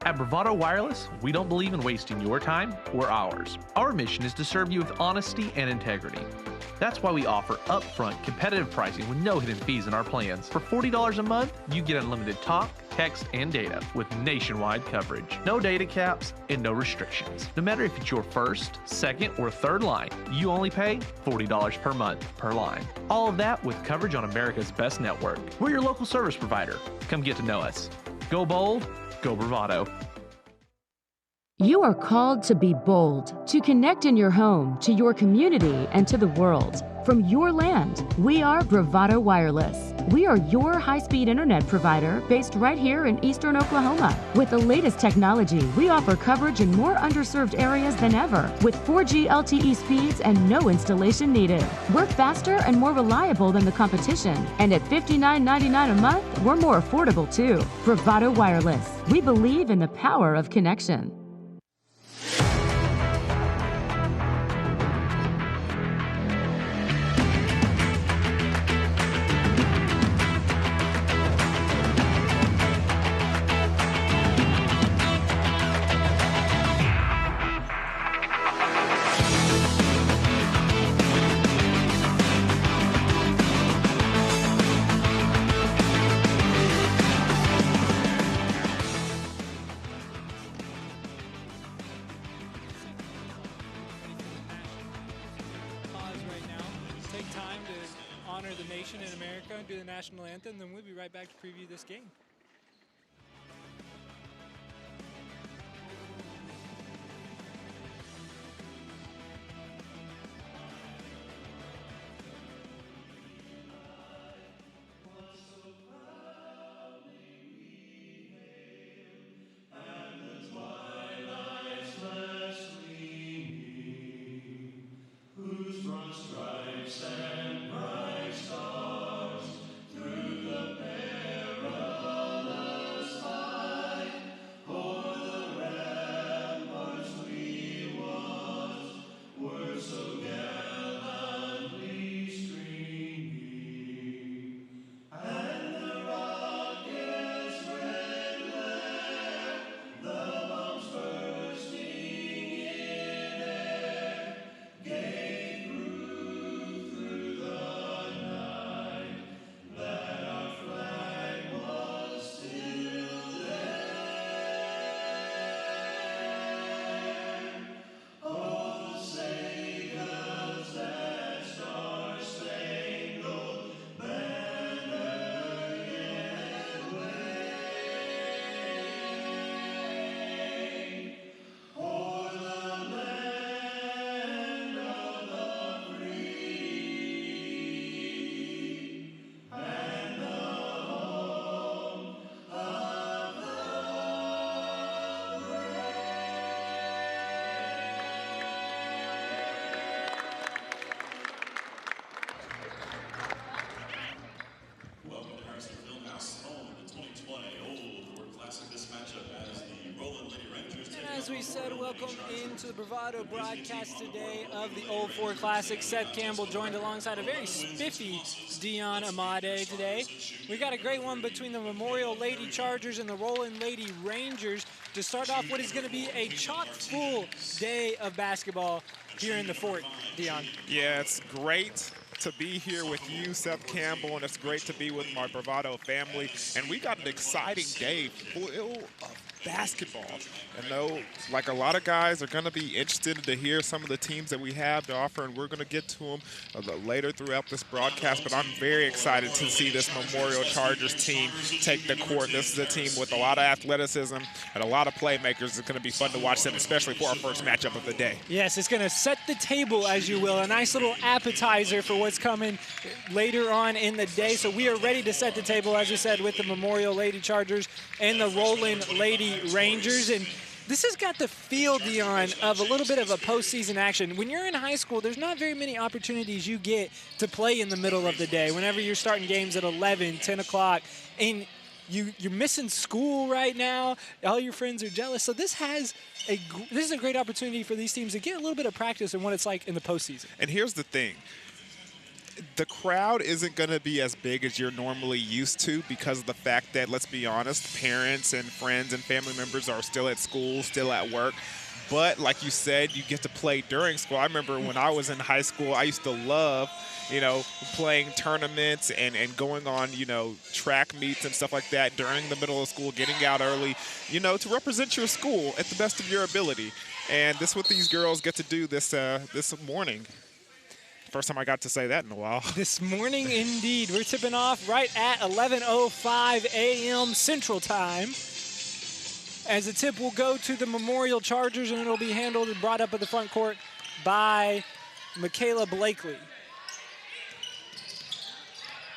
At Bravado Wireless, we don't believe in wasting your time or ours. Our mission is to serve you with honesty and integrity. That's why we offer upfront competitive pricing with no hidden fees in our plans. For $40 a month, you get unlimited talk, text, and data with nationwide coverage. No data caps and no restrictions. No matter if it's your first, second, or third line, you only pay $40 per month per line. All of that with coverage on America's best network. We're your local service provider. Come get to know us. Go bold, go Bravado. You are called to be bold, to connect in your home, to your community, and to the world. From your land, we are Bravado Wireless. We are your high-speed internet provider based right here in eastern Oklahoma. With the latest technology, we offer coverage in more underserved areas than ever, with 4G LTE speeds and no installation needed. We're faster and more reliable than the competition, and at $59.99 a month, we're more affordable too. Bravado Wireless. We believe in the power of connection. Do the national anthem, then we'll be right back to preview this game. As we said, welcome into the Bravado broadcast today of the Old Ford Classic. Seth Campbell joined alongside a very spiffy Dion Amade today. We got a great one between the Memorial Lady Chargers and the Roland Lady Rangers to start off what is going to be a chock-full day of basketball here in the fort, Dion. Yeah, it's great to be here with you, Seth Campbell, and it's great to be with my Bravado family. And we got an exciting day full of basketball. And though, like a lot of guys are going to be interested to hear some of the teams that we have to offer, and we're going to get to them later throughout this broadcast, but I'm very excited to see this Memorial Chargers team take the court. This is a team with a lot of athleticism and a lot of playmakers. It's going to be fun to watch them, especially for our first matchup of the day. Yes, it's going to set the table, as you will, a nice little appetizer for what's coming later on in the day. So we are ready to set the table, as you said, with the Memorial Lady Chargers and the Roland Lady Rangers. And this has got the feel, Dion, of a little bit of a postseason action. When you're in high school, there's not very many opportunities you get to play in the middle of the day. Whenever you're starting games at 11, 10 o'clock, and you're missing school right now, all your friends are jealous. So this is a great opportunity for these teams to get a little bit of practice in what it's like in the postseason. And here's the thing. the crowd isn't going to be as big as you're normally used to because of the fact that, let's be honest, parents and friends and family members are still at school, still at work. But like you said, you get to play during school. I remember when I was in high school, I used to love, playing tournaments and going on, track meets and stuff like that during the middle of school, getting out early, to represent your school at the best of your ability. And this is what these girls get to do this morning. First time I got to say that in a while. This morning, indeed. We're tipping off right at 11:05 a.m. Central Time. As the tip will go to the Memorial Chargers, and it'll be handled and brought up at the front court by Michaela Blakely.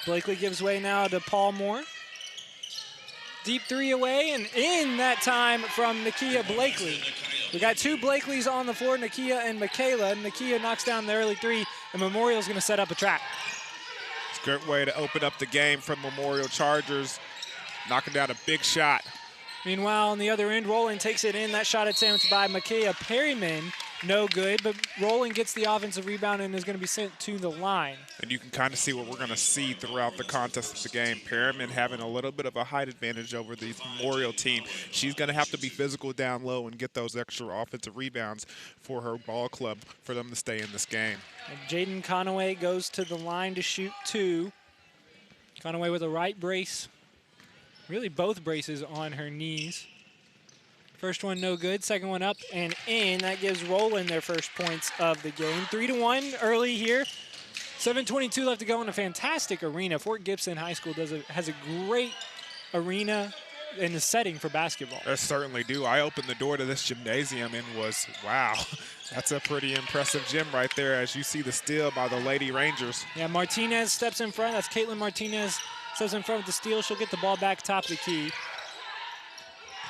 Blakely gives way now to Paul Moore. Deep three away, and in that time from Nakia Blakely. We got two Blakeleys on the floor, Nakia and Michaela. Nakia knocks down the early three, and Memorial's going to set up a trap. It's a great way to open up the game from Memorial Chargers, knocking down a big shot. Meanwhile, on the other end, Roland takes it in. That shot attempt by Micaiah Perryman, no good, but Roland gets the offensive rebound and is going to be sent to the line. And you can kind of see what we're going to see throughout the contest of the game. Perryman having a little bit of a height advantage over the Memorial team. She's going to have to be physical down low and get those extra offensive rebounds for her ball club for them to stay in this game. And Jaden Conaway goes to the line to shoot two. Conaway with a right brace. Really both braces on her knees. First one no good, second one up and in. That gives Roland their first points of the game. 3-1 early here. 7:22 left to go in a fantastic arena. Fort Gibson High School has a great arena in the setting for basketball. They certainly do. I opened the door to this gymnasium and was, wow, that's a pretty impressive gym right there as you see the steal by the Lady Rangers. Yeah, Martinez steps in front. That's Caitlin Martinez. Steps in front with the steal. She'll get the ball back top of the key.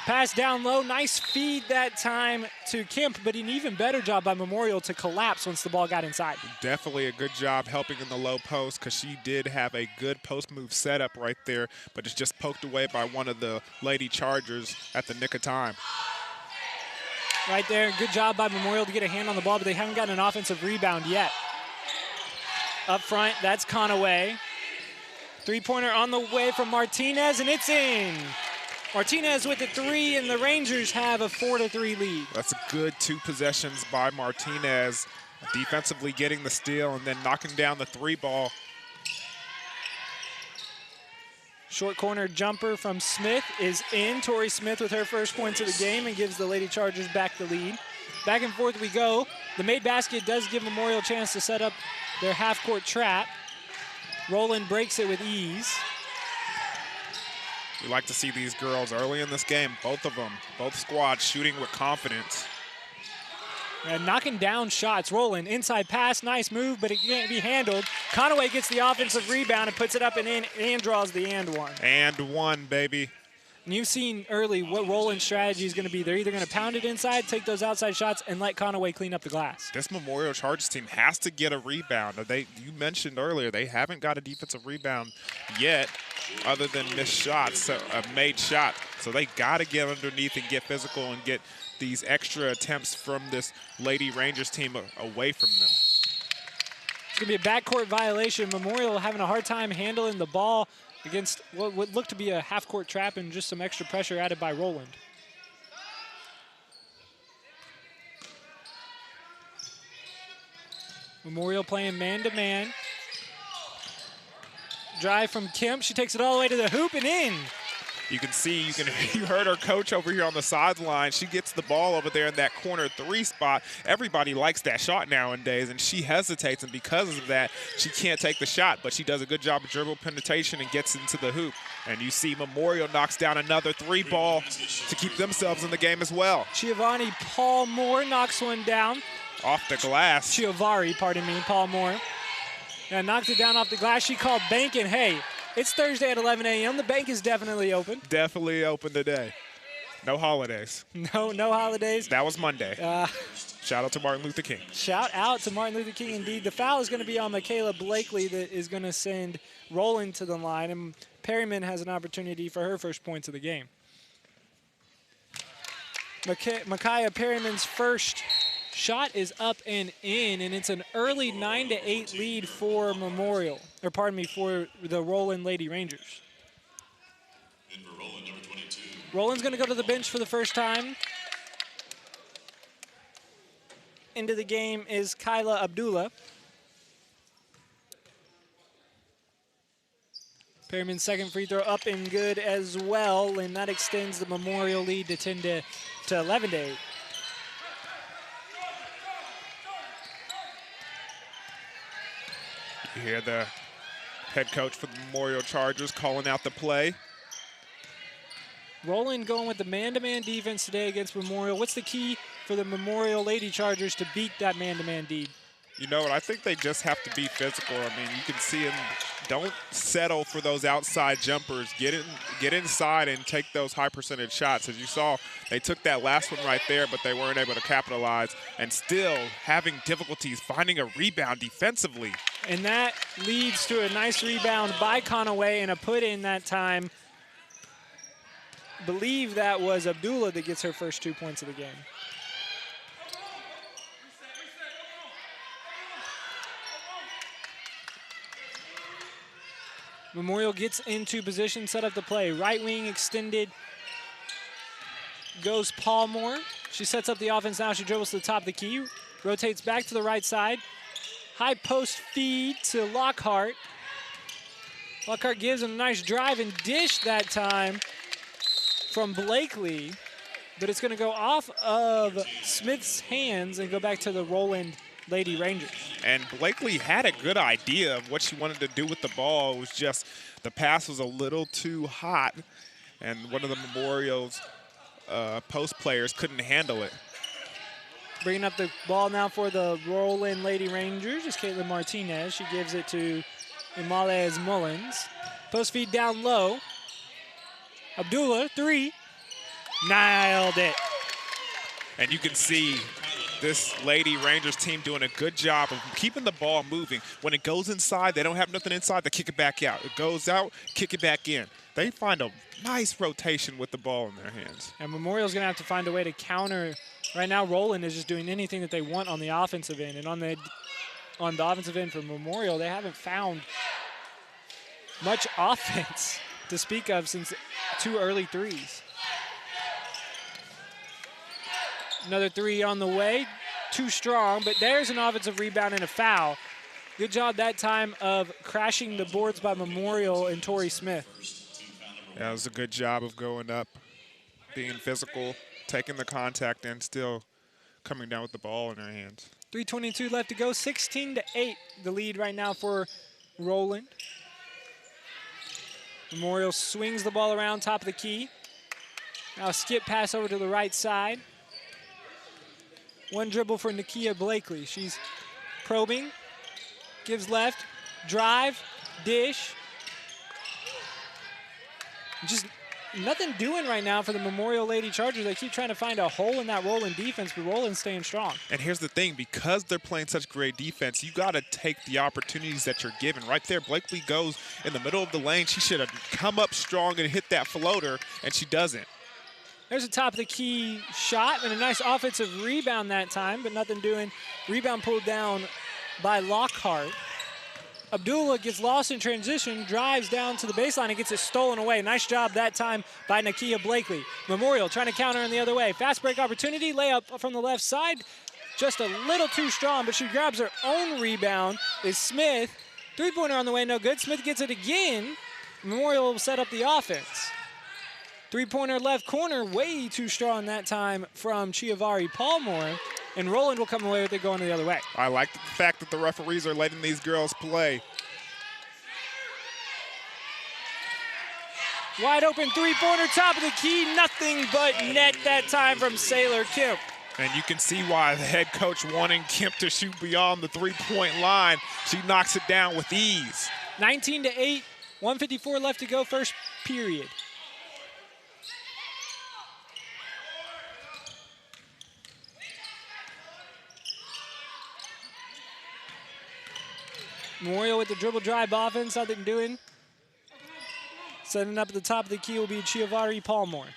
Pass down low. Nice feed that time to Kemp, but an even better job by Memorial to collapse once the ball got inside. Definitely a good job helping in the low post because she did have a good post move setup right there, but it's just poked away by one of the Lady Chargers at the nick of time. Right there. Good job by Memorial to get a hand on the ball, but they haven't gotten an offensive rebound yet. Up front, that's Conaway. Three-pointer on the way from Martinez, and it's in. Martinez with the three, and the Rangers have a 4-3 lead. That's a good two possessions by Martinez, defensively getting the steal and then knocking down the three ball. Short corner jumper from Smith is in. Tori Smith with her first points of the game and gives the Lady Chargers back the lead. Back and forth we go. The made basket does give Memorial a chance to set up their half-court trap. Roland breaks it with ease. We like to see these girls early in this game, both of them, both squads shooting with confidence. And knocking down shots. Roland, inside pass, nice move, but it can't be handled. Conaway gets the offensive rebound and puts it up and in and draws the and one. And one, baby. And you've seen early what Roland's strategy is going to be. They're either going to pound it inside, take those outside shots, and let Conaway clean up the glass. This Memorial Chargers team has to get a rebound. You mentioned earlier, they haven't got a defensive rebound yet other than missed shots, a made shot. So they got to get underneath and get physical and get these extra attempts from this Lady Rangers team away from them. It's going to be a backcourt violation. Memorial having a hard time handling the ball against what would look to be a half-court trap and just some extra pressure added by Roland. Memorial playing man-to-man. Drive from Kemp. She takes it all the way to the hoop and in. You can see, you heard our coach over here on the sideline. She gets the ball over there in that corner three spot. Everybody likes that shot nowadays, and she hesitates, and because of that, she can't take the shot, but she does a good job of dribble penetration and gets into the hoop. And you see Memorial knocks down another three ball to keep themselves in the game as well. Giovanni Paul Moore knocks one down. Off the glass. Chiavari, pardon me, Paul Moore. Yeah, knocks it down off the glass. She called bank, and hey, it's Thursday at 11 a.m. The bank is definitely open. Definitely open today. No holidays. No holidays. That was Monday. Shout out to Martin Luther King. Shout out to Martin Luther King, indeed. The foul is going to be on Michaela Blakely that is going to send Roland to the line, and Perryman has an opportunity for her first points of the game. Micaiah Perryman's first Shot is up and in, and it's an early 9-8 lead for Memorial, or pardon me, for the Roland Lady Rangers. Roland's going to go to the bench for the first time. Into the game is Kyla Abdullah. Perryman's second free throw up and good as well, and that extends the Memorial lead to 11-8. You hear the head coach for the Memorial Chargers calling out the play. Roland going with the man-to-man defense today against Memorial. What's the key for the Memorial Lady Chargers to beat that man-to-man D? You know what, I think they just have to be physical. I mean, you can see them, don't settle for those outside jumpers. Get inside and take those high percentage shots. As you saw, they took that last one right there, but they weren't able to capitalize, and still having difficulties finding a rebound defensively. And that leads to a nice rebound by Conaway and a put-in that time. Believe that was Abdullah that gets her first 2 points of the game. Memorial gets into position, set up the play. Right wing extended, goes Paulmore. She sets up the offense now. She dribbles to the top of the key, rotates back to the right side. High post feed to Lockhart. Lockhart gives him a nice drive and dish that time from Blakely, but it's going to go off of Smith's hands and go back to the Roland Lady Rangers. And Blakely had a good idea of what she wanted to do with the ball. It was just the pass was a little too hot, and one of the Memorial's post players couldn't handle it. Bringing up the ball now for the Roland Lady Rangers is Caitlin Martinez. She gives it to Imales Mullins. Post feed down low. Abdullah, three. Nailed it. And you can see this Lady Rangers team doing a good job of keeping the ball moving. When it goes inside, they don't have nothing inside, they kick it back out. It goes out, kick it back in. They find a nice rotation with the ball in their hands. And Memorial's going to have to find a way to counter. Right now, Roland is just doing anything that they want on the offensive end. And on the offensive end for Memorial, they haven't found much offense to speak of since 2 early threes. Another three on the way, too strong, but there's an offensive rebound and a foul. Good job that time of crashing the boards by Memorial and Tori Smith. Yeah, it was a good job of going up, being physical, taking the contact, and still coming down with the ball in their hands. 3:22 left to go, 16-8, the lead right now for Roland. Memorial swings the ball around top of the key. Now a skip pass over to the right side. One dribble for Nakia Blakely. She's probing, gives left, drive, dish. Just nothing doing right now for the Memorial Lady Chargers. They keep trying to find a hole in that Roland defense, but Roland's staying strong. And here's the thing, because they're playing such great defense, you got to take the opportunities that you're given. Right there, Blakely goes in the middle of the lane. She should have come up strong and hit that floater, and she doesn't. There's a top of the key shot and a nice offensive rebound that time, but nothing doing. Rebound pulled down by Lockhart. Abdullah gets lost in transition, drives down to the baseline and gets it stolen away. Nice job that time by Nakia Blakely. Memorial trying to counter in the other way. Fast break opportunity, layup from the left side. Just a little too strong, but she grabs her own rebound. Is Smith. Three-pointer on the way, no good. Smith gets it again. Memorial will set up the offense. Three-pointer left corner, way too strong that time from Chiavari Paulmore. And Roland will come away with it going the other way. I like the fact that the referees are letting these girls play. Wide open three-pointer, top of the key, nothing but net that time from Sailor Kemp. And you can see why the head coach wanting Kemp to shoot beyond the three-point line. She knocks it down with ease. 19-8, 1:54 left to go, first period. Memorial with the dribble drive offense, nothing doing. Setting up at the top of the key will be Chiavari Paulmore.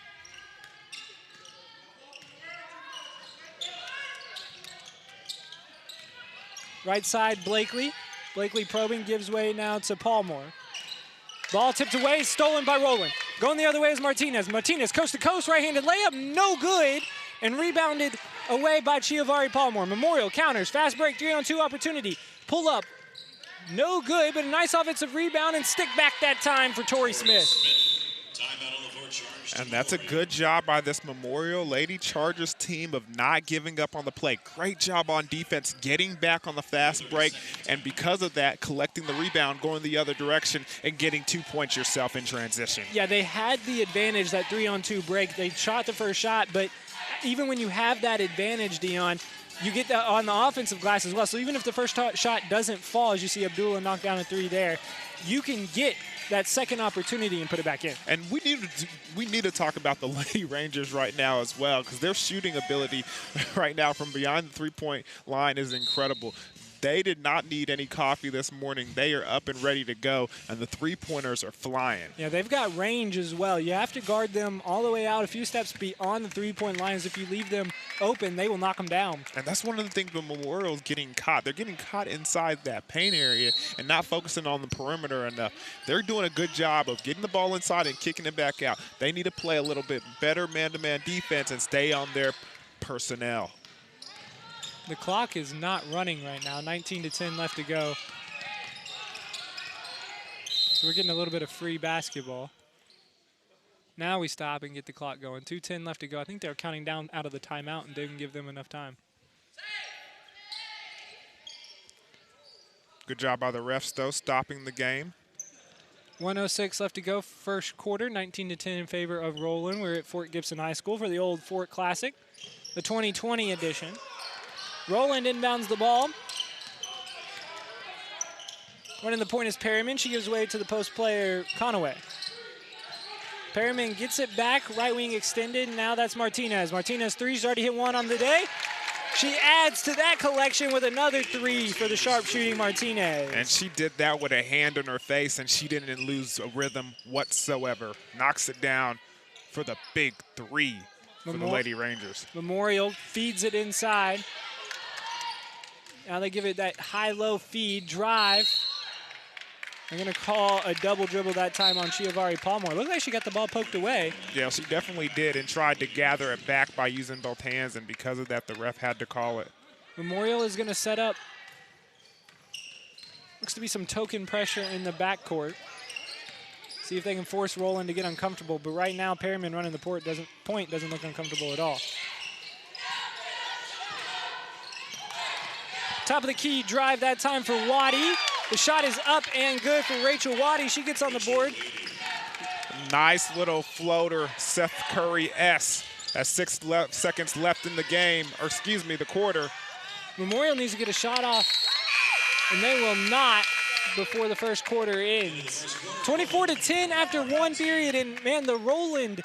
Right side, Blakely. Blakely probing, gives way now to Palmore. Ball tipped away, stolen by Roland. Going the other way is Martinez. Martinez, coast to coast, right-handed layup, no good, and rebounded away by Chiavari Palmore. Memorial counters, fast break, 3-on-2 opportunity. Pull up, no good, but a nice offensive rebound and stick back that time for Torrey Smith. And that's a good job by this Memorial Lady Chargers team of not giving up on the play. Great job on defense, getting back on the fast break, and because of that, collecting the rebound, going the other direction, and getting 2 points yourself in transition. Yeah, they had the advantage, that 3-on-2 break. They shot the first shot, but even when you have that advantage, Dion, you get that on the offensive glass as well. So even if the first shot doesn't fall, as you see Abdullah knock down a 3 there, you can get that second opportunity and put it back in. And we need to talk about the Lady Rangers right now as well, because their shooting ability right now from behind the three-point line is incredible. They did not need any coffee this morning. They are up and ready to go, and the three-pointers are flying. Yeah, they've got range as well. You have to guard them all the way out a few steps beyond the three-point lines. If you leave them open, they will knock them down. And that's one of the things the Memorial's getting caught. They're getting caught inside that paint area and not focusing on the perimeter enough. They're doing a good job of getting the ball inside and kicking it back out. They need to play a little bit better man-to-man defense and stay on their personnel. The clock is not running right now. 19-10 left to go. So we're getting a little bit of free basketball. Now we stop and get the clock going. 2:10 left to go. I think they're counting down out of the timeout and didn't give them enough time. Good job by the refs, though, stopping the game. 1:06 left to go, first quarter. 19-10 in favor of Roland. We're at Fort Gibson High School for the Old Fort Classic, the 2020 edition. Roland inbounds the ball. Running the point is Perryman. She gives way to the post player, Conaway. Perryman gets it back, right wing extended. Now that's Martinez. Martinez 3, she's already hit 1 on the day. She adds to that collection with another 3 for the sharpshooting Martinez. And she did that with a hand on her face, and she didn't lose a rhythm whatsoever. Knocks it down for the big 3 for the Lady Rangers. Memorial feeds it inside. Now they give it that high-low feed, drive. They're going to call a double dribble that time on Chiavari Palmore. Looks like she got the ball poked away. Yeah, she definitely did and tried to gather it back by using both hands, and because of that, the ref had to call it. Memorial is going to set up. Looks to be some token pressure in the backcourt. See if they can force Roland to get uncomfortable. But right now, Perryman running the point doesn't look uncomfortable at all. Top of the key drive that time for Waddy. The shot is up and good for Rachel Waddy. She gets on the board. Nice little floater, Seth Curry-S. At 6 seconds left in the game, or excuse me, the quarter. Memorial needs to get a shot off, and they will not before the first quarter ends. 24-10 after 1 period, and man, the Roland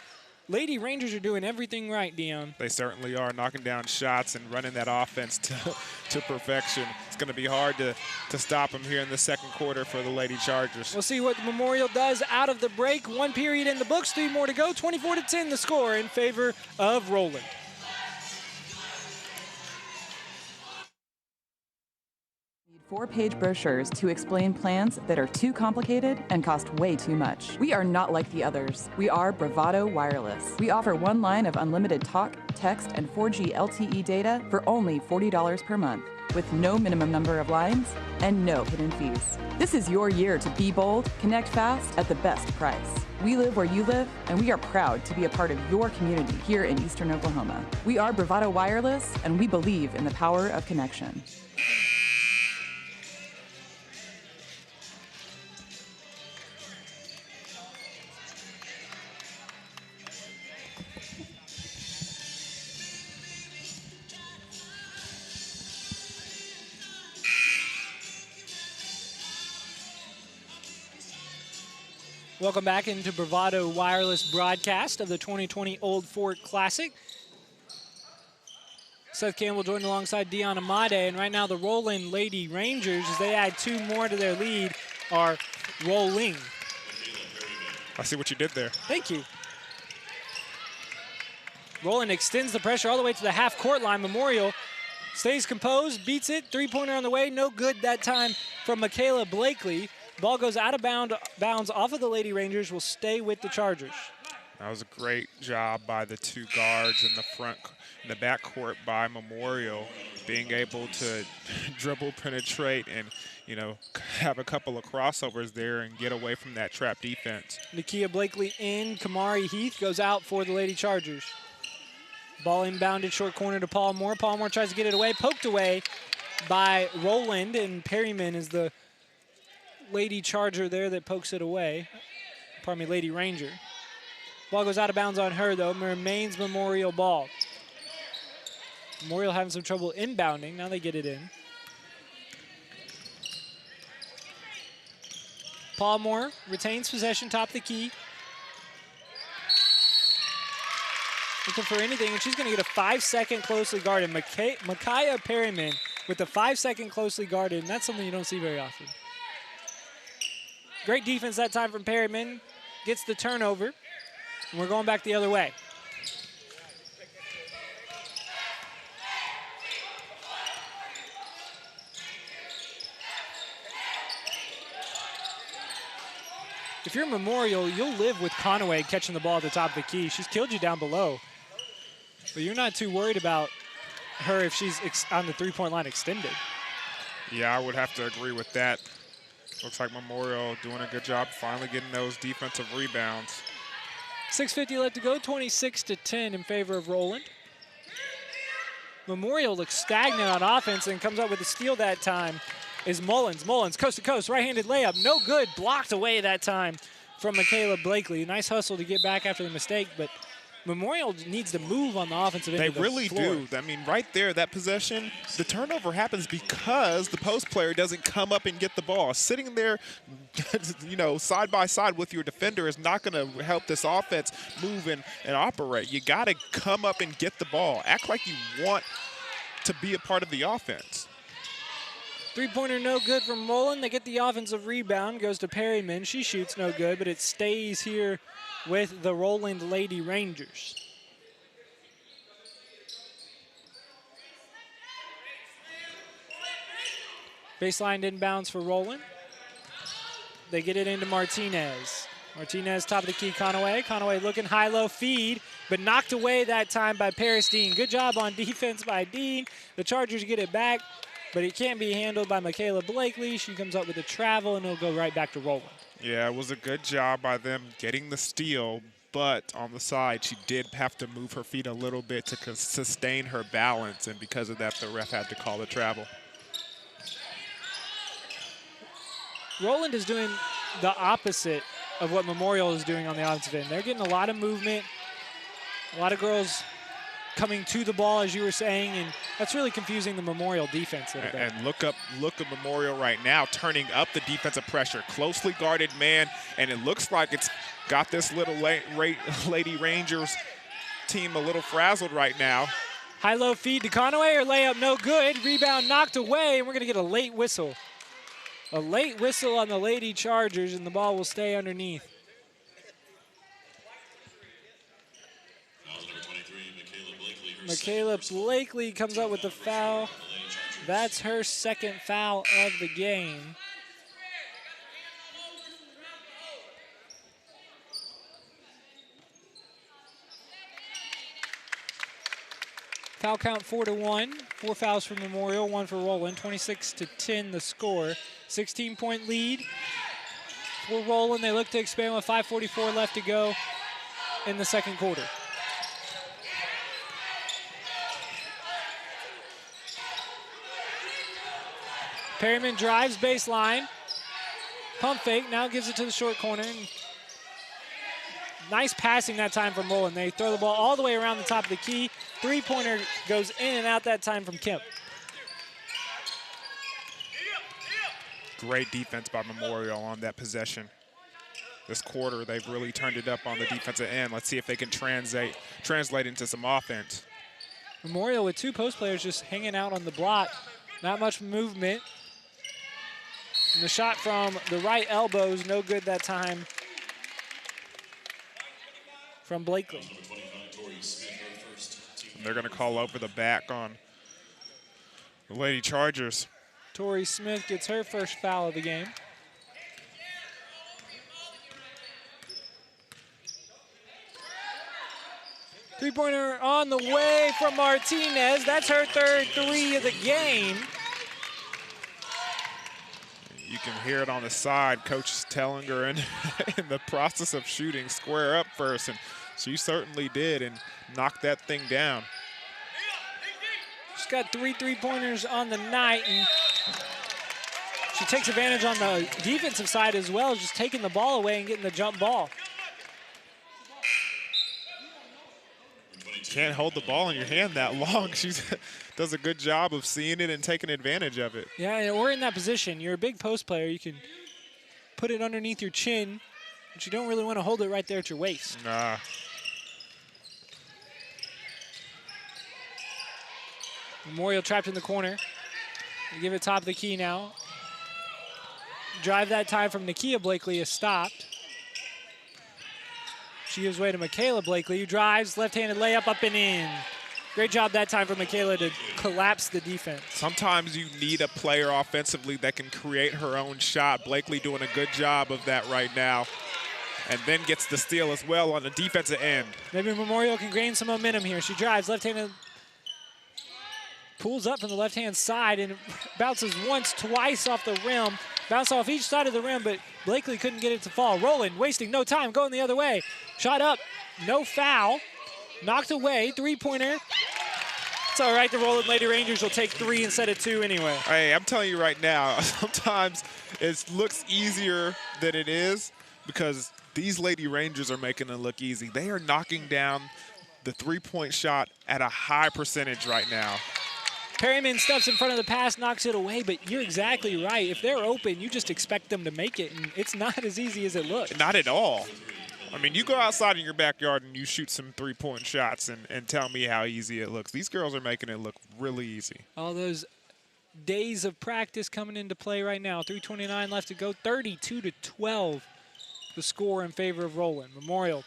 Lady Rangers are doing everything right, Dion. They certainly are, knocking down shots and running that offense to perfection. It's going to be hard to stop them here in the second quarter for the Lady Chargers. We'll see what Memorial does out of the break. 1 period in the books, 3 more to go. 24-10 the score in favor of Roland. Four-page brochures to explain plans that are too complicated and cost way too much. We are not like the others. We are Bravado Wireless. We offer 1 line of unlimited talk, text, and 4G LTE data for only $40 per month, with no minimum number of lines and no hidden fees. This is your year to be bold, connect fast at the best price. We live where you live, and we are proud to be a part of your community here in Eastern Oklahoma. We are Bravado Wireless, and we believe in the power of connection. Welcome back into Bravado Wireless broadcast of the 2020 Old Fort Classic. Seth Campbell joined alongside Dion Amade, and right now the Roland Lady Rangers, as they add 2 more to their lead, are rolling. I see what you did there. Thank you. Roland extends the pressure all the way to the half-court line. Memorial Stays composed, beats it. Three-pointer on the way, no good that time from Michaela Blakely. Ball goes out of bounds off of the Lady Rangers, will stay with the Chargers. That was a great job by the two guards in the backcourt by Memorial, being able to dribble, penetrate, and have a couple of crossovers there and get away from that trap defense. Nakia Blakely in, Kamari Heath goes out for the Lady Chargers. Ball inbounded short corner to Paul Moore. Paul Moore tries to get it away, poked away by Roland, and Perryman is the Lady Charger there that pokes it away. Pardon me, Lady Ranger. Ball goes out of bounds on her, though. Remains Memorial ball. Memorial having some trouble inbounding. Now they get it in. Paul Moore retains possession, top of the key. Looking for anything, and she's going to get a 5-second closely guarded. Micaiah Perryman with the 5-second closely guarded, and that's something you don't see very often. Great defense that time from Perryman. Gets the turnover, and we're going back the other way. If you're Memorial, you'll live with Conaway catching the ball at the top of the key. She's killed you down below. But you're not too worried about her if she's on the three-point line extended. Yeah, I would have to agree with that. Looks like Memorial doing a good job finally getting those defensive rebounds. 6:50 left to go, 26-10 in favor of Roland. Memorial looks stagnant on offense and comes up with a steal that time is Mullins. Mullins, coast to coast, right-handed layup, no good, blocked away that time from Michaela Blakely. Nice hustle to get back after the mistake, but Memorial needs to move on the offensive end of the floor. They really do. I mean, right there, that possession, the turnover happens because the post player doesn't come up and get the ball. Sitting there, side by side with your defender is not going to help this offense move and operate. You got to come up and get the ball. Act like you want to be a part of the offense. Three-pointer no good from Roland. They get the offensive rebound, goes to Perryman. She shoots no good, but it stays here with the Roland Lady Rangers. Baseline inbounds for Roland. They get it into Martinez. Martinez, top of the key, Conaway. Conaway looking high-low feed, but knocked away that time by Paris Dean. Good job on defense by Dean. The Chargers get it back, but it can't be handled by Michaela Blakely. She comes up with a travel, and it'll go right back to Roland. Yeah, it was a good job by them getting the steal, but on the side, she did have to move her feet a little bit to sustain her balance, and because of that, the ref had to call the travel. Roland is doing the opposite of what Memorial is doing on the offensive end. They're getting a lot of movement, a lot of girls coming to the ball, as you were saying, and that's really confusing the Memorial defense a little bit. And look at Memorial right now, turning up the defensive pressure. Closely guarded man, and it looks like it's got this little Lady Rangers team a little frazzled right now. High-low feed to Conaway, or layup no good. Rebound knocked away, and we're going to get a late whistle. A late whistle on the Lady Chargers, and the ball will stay underneath. Michaela Blakely comes up with the foul. That's her second foul of the game. Foul count 4-1. 4 fouls for Memorial, 1 for Roland. 26-10 the score. 16-point lead for Roland. They look to expand with 5:44 left to go in the second quarter. Perryman drives baseline. Pump fake, now gives it to the short corner. Nice passing that time from Roland. They throw the ball all the way around the top of the key. Three-pointer goes in and out that time from Kemp. Great defense by Memorial on that possession. This quarter, they've really turned it up on the defensive end. Let's see if they can translate into some offense. Memorial with 2 post players just hanging out on the block. Not much movement. And the shot from the right elbow is no good that time from Blakely. And they're going to call over the back on The Lady Chargers. Tori Smith gets her first foul of the game. Three-pointer on the way from Martinez. That's her third three of the game. You can hear it on the side. Coach is telling her in the process of shooting, square up first, and she certainly did and knocked that thing down. She's got 3 3-pointers on the night, and she takes advantage on the defensive side as well, just taking the ball away and getting the jump ball. Can't hold the ball in your hand that long. She does a good job of seeing it and taking advantage of it. Yeah, we're in that position. You're a big post player. You can put it underneath your chin, but you don't really want to hold it right there at your waist. Nah. Memorial trapped in the corner. They give it top of the key now. Drive that time from Nakia Blakely is stopped. She gives way to Michaela Blakely, who drives, left-handed layup up and in. Great job that time for Michaela to collapse the defense. Sometimes you need a player offensively that can create her own shot. Blakely doing a good job of that right now. And then gets the steal as well on the defensive end. Maybe Memorial can gain some momentum here. She drives, left-handed, pulls up from the left-hand side and bounces once, twice off the rim. Bounce off each side of the rim, but Blakely couldn't get it to fall. Roland wasting no time, going the other way. Shot up, no foul. Knocked away, three-pointer. It's all right, the Roland Lady Rangers will take 3 instead of 2 anyway. Hey, I'm telling you right now, sometimes it looks easier than it is because these Lady Rangers are making it look easy. They are knocking down the three-point shot at a high percentage right now. Perryman steps in front of the pass, knocks it away, but you're exactly right. If they're open, you just expect them to make it, and it's not as easy as it looks. Not at all. I mean, you go outside in your backyard and you shoot some three-point shots and tell me how easy it looks. These girls are making it look really easy. All those days of practice coming into play right now. 3:29 left to go, 32-12 the score in favor of Roland. Memorial,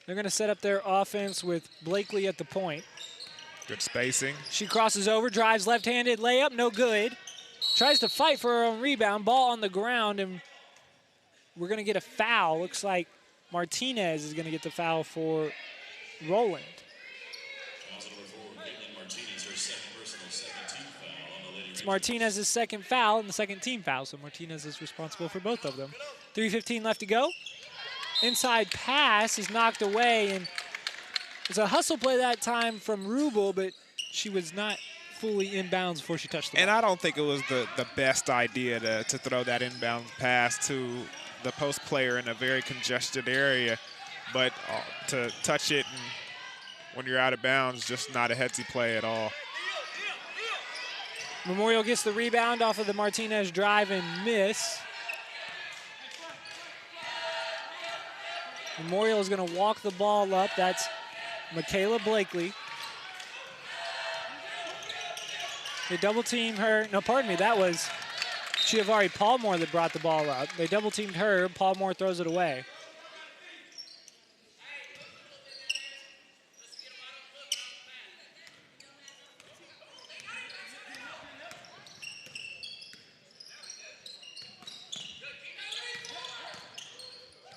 they're going to set up their offense with Blakely at the point. Good spacing. She crosses over, drives left-handed, layup, no good. Tries to fight for her own rebound, ball on the ground, and we're going to get a foul. Looks like Martinez is going to get the foul for Roland. It's Martinez's second foul and the second team foul, so Martinez is responsible for both of them. 3:15 left to go. Inside pass is knocked away, and it's a hustle play that time from Rubel, but she was not fully inbounds before she touched the ball. And I don't think it was the best idea to throw that inbound pass to the post player in a very congested area, but to touch it and when you're out of bounds, just not a headsy play at all. Memorial gets the rebound off of the Martinez drive and miss. Memorial is going to walk the ball up. That's Michaela Blakely. They double team her. No, pardon me, that was Chiavari Paulmore that brought the ball up. They double teamed her. Paulmore throws it away.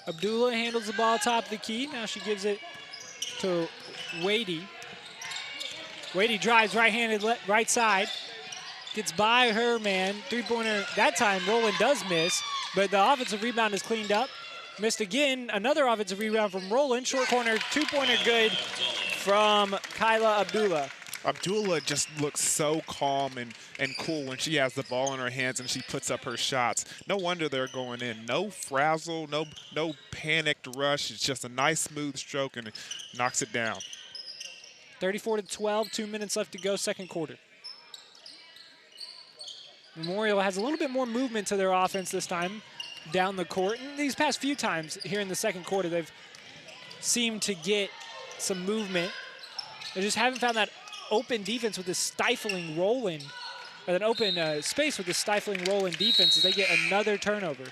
Abdullah handles the ball top of the key. Now she gives it to Wadey. Wadey drives right-handed, right side. Gets by her man. Three-pointer. That time Roland does miss, but the offensive rebound is cleaned up. Missed again. Another offensive rebound from Roland. Short corner, two-pointer good from Kyla Abdullah. Abdullah just looks so calm and cool when she has the ball in her hands and she puts up her shots. No wonder they're going in. No frazzle, no panicked rush. It's just a nice smooth stroke and it knocks it down. 34-12, 2 minutes left to go, second quarter. Memorial has a little bit more movement to their offense this time down the court. And these past few times here in the second quarter, they've seemed to get some movement. They just haven't found that open defense with this stifling Roland, or an open space with this stifling Roland defense as they get another turnover.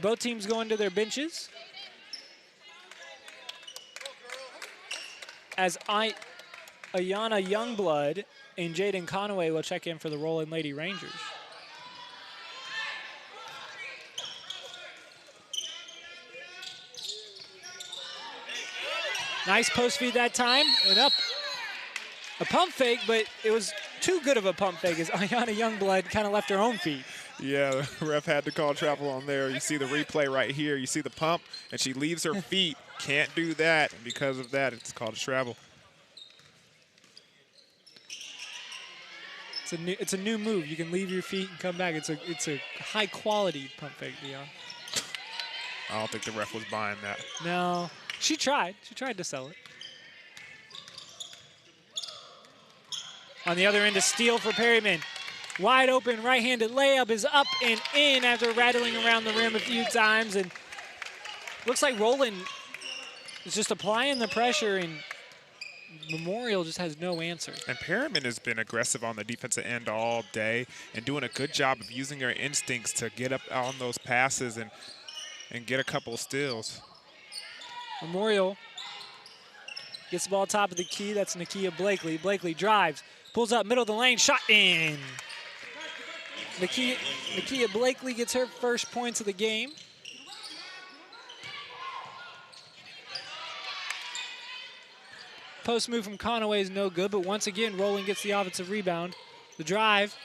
Both teams going to their benches. As Ayana Youngblood and Jaden Conaway will check in for the Roland Lady Rangers. Nice post feed that time, and up. A pump fake, but it was too good of a pump fake as Ayana Youngblood kind of left her own feet. Yeah, the ref had to call travel on there. You see the replay right here. You see the pump, and she leaves her feet. Can't do that, and because of that, it's called a travel. It's a new move. You can leave your feet and come back. It's a high quality pump fake, Dion. I don't think the ref was buying that. No, she tried. She tried to sell it. On the other end, a steal for Perryman. Wide open right-handed layup is up and in after rattling around the rim a few times. And looks like Roland is just applying the pressure, and Memorial just has no answer. And Perryman has been aggressive on the defensive end all day and doing a good job of using her instincts to get up on those passes and get a couple of steals. Memorial gets the ball top of the key. That's Nakia Blakely. Blakely drives. Pulls up middle of the lane, shot in. Nakia Blakely gets her first points of the game. Post move from Conaway is no good, but once again, Roland gets the offensive rebound. The drive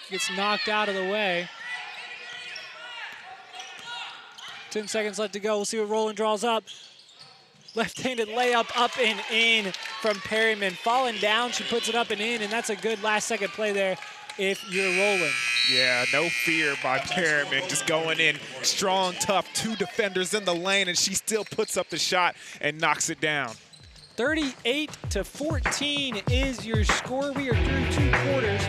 gets knocked out of the way. 10 seconds left to go. We'll see what Roland draws up. Left-handed layup up and in from Perryman. Falling down, she puts it up and in, and that's a good last-second play there if you're Roland. Yeah, no fear by Perryman, just going in strong, tough, two defenders in the lane, and she still puts up the shot and knocks it down. 38-14 is your score. We are through 2 quarters,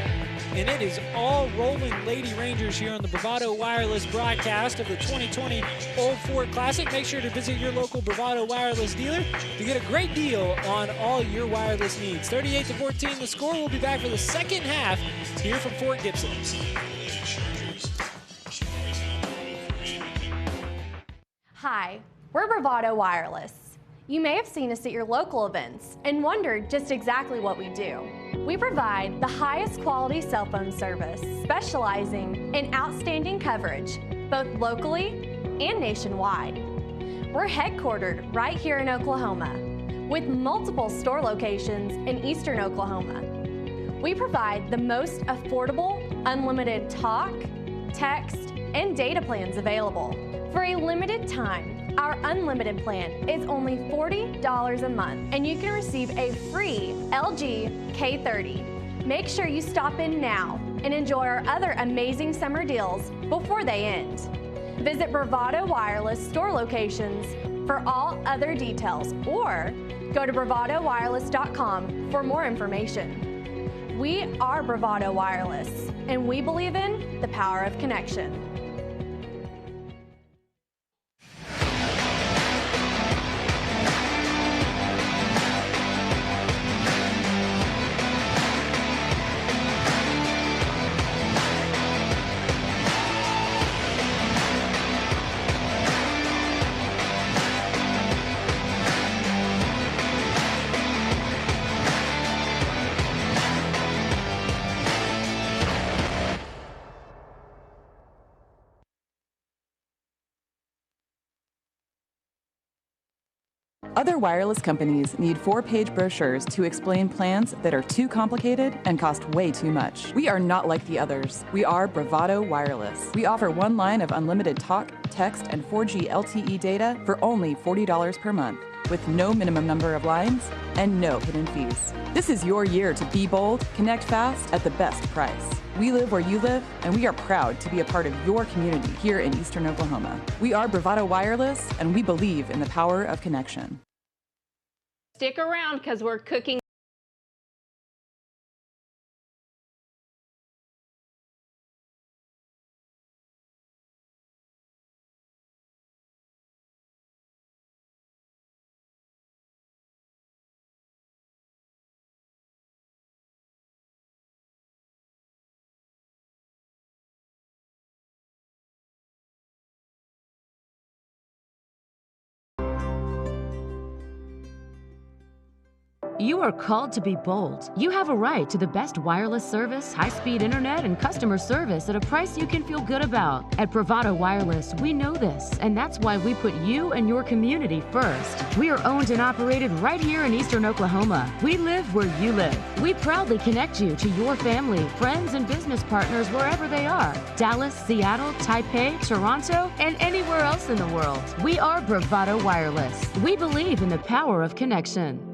and it is all Roland Lady Rangers here on the Bravado Wireless broadcast of the 2020 Old Fort Classic. Make sure to visit your local Bravado Wireless dealer to get a great deal on all your wireless needs. 38-14 the score. We'll be back for the second half here from Fort Gibson. Hi, we're Bravado Wireless. You may have seen us at your local events and wondered just exactly what we do. We provide the highest quality cell phone service, specializing in outstanding coverage, both locally and nationwide. We're headquartered right here in Oklahoma, with multiple store locations in eastern Oklahoma. We provide the most affordable, unlimited talk, text, and data plans available. For a limited time, our unlimited plan is only $40 a month, and you can receive a free LG K30. Make sure you stop in now and enjoy our other amazing summer deals before they end. Visit Bravado Wireless store locations for all other details, or go to bravadowireless.com for more information. We are Bravado Wireless, and we believe in the power of connection. Other wireless companies need 4-page brochures to explain plans that are too complicated and cost way too much. We are not like the others. We are Bravado Wireless. We offer one line of unlimited talk, text, and 4G LTE data for only $40 per month, with no minimum number of lines and no hidden fees. This is your year to be bold, connect fast at the best price. We live where you live, and we are proud to be a part of your community here in eastern Oklahoma. We are Bravado Wireless, and we believe in the power of connection. Stick around because we're cooking. You are called to be bold. You have a right to the best wireless service, high-speed internet, and customer service at a price you can feel good about. At Bravado Wireless, we know this, and that's why we put you and your community first. We are owned and operated right here in Eastern Oklahoma. We live where you live. We proudly connect you to your family, friends, and business partners wherever they are. Dallas, Seattle, Taipei, Toronto, and anywhere else in the world. We are Bravado Wireless. We believe in the power of connection.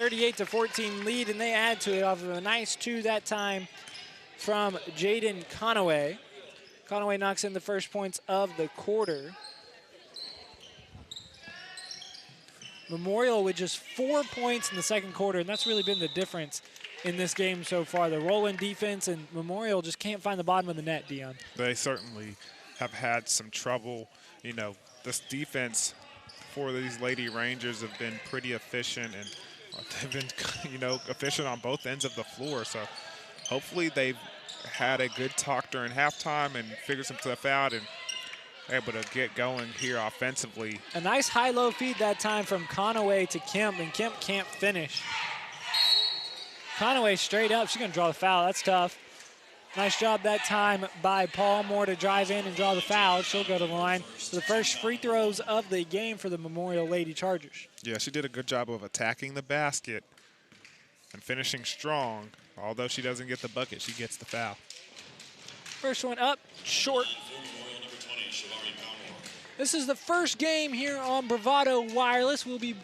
38-14 lead, and they add to it off of a nice 2 that time from Jaden Conaway. Conaway knocks in the first points of the quarter. Memorial with just 4 points in the second quarter, and that's really been the difference in this game so far. The Roland defense and Memorial just can't find the bottom of the net, Dion. They certainly have had some trouble. You know, this defense for these Lady Rangers have been pretty efficient, and they've been, you know, efficient on both ends of the floor. So hopefully they've had a good talk during halftime and figured some stuff out and able to get going here offensively. A nice high-low feed that time from Conaway to Kemp, and Kemp can't finish. Conaway straight up, she's gonna draw the foul, that's tough. Nice job that time by Paul Moore to drive in and draw the foul. She'll go to the line for the first free throws of the game for the Memorial Lady Chargers. Yeah, she did a good job of attacking the basket and finishing strong. Although she doesn't get the bucket, she gets the foul. First one up, short. This is the first game here on Bravado Wireless. We'll be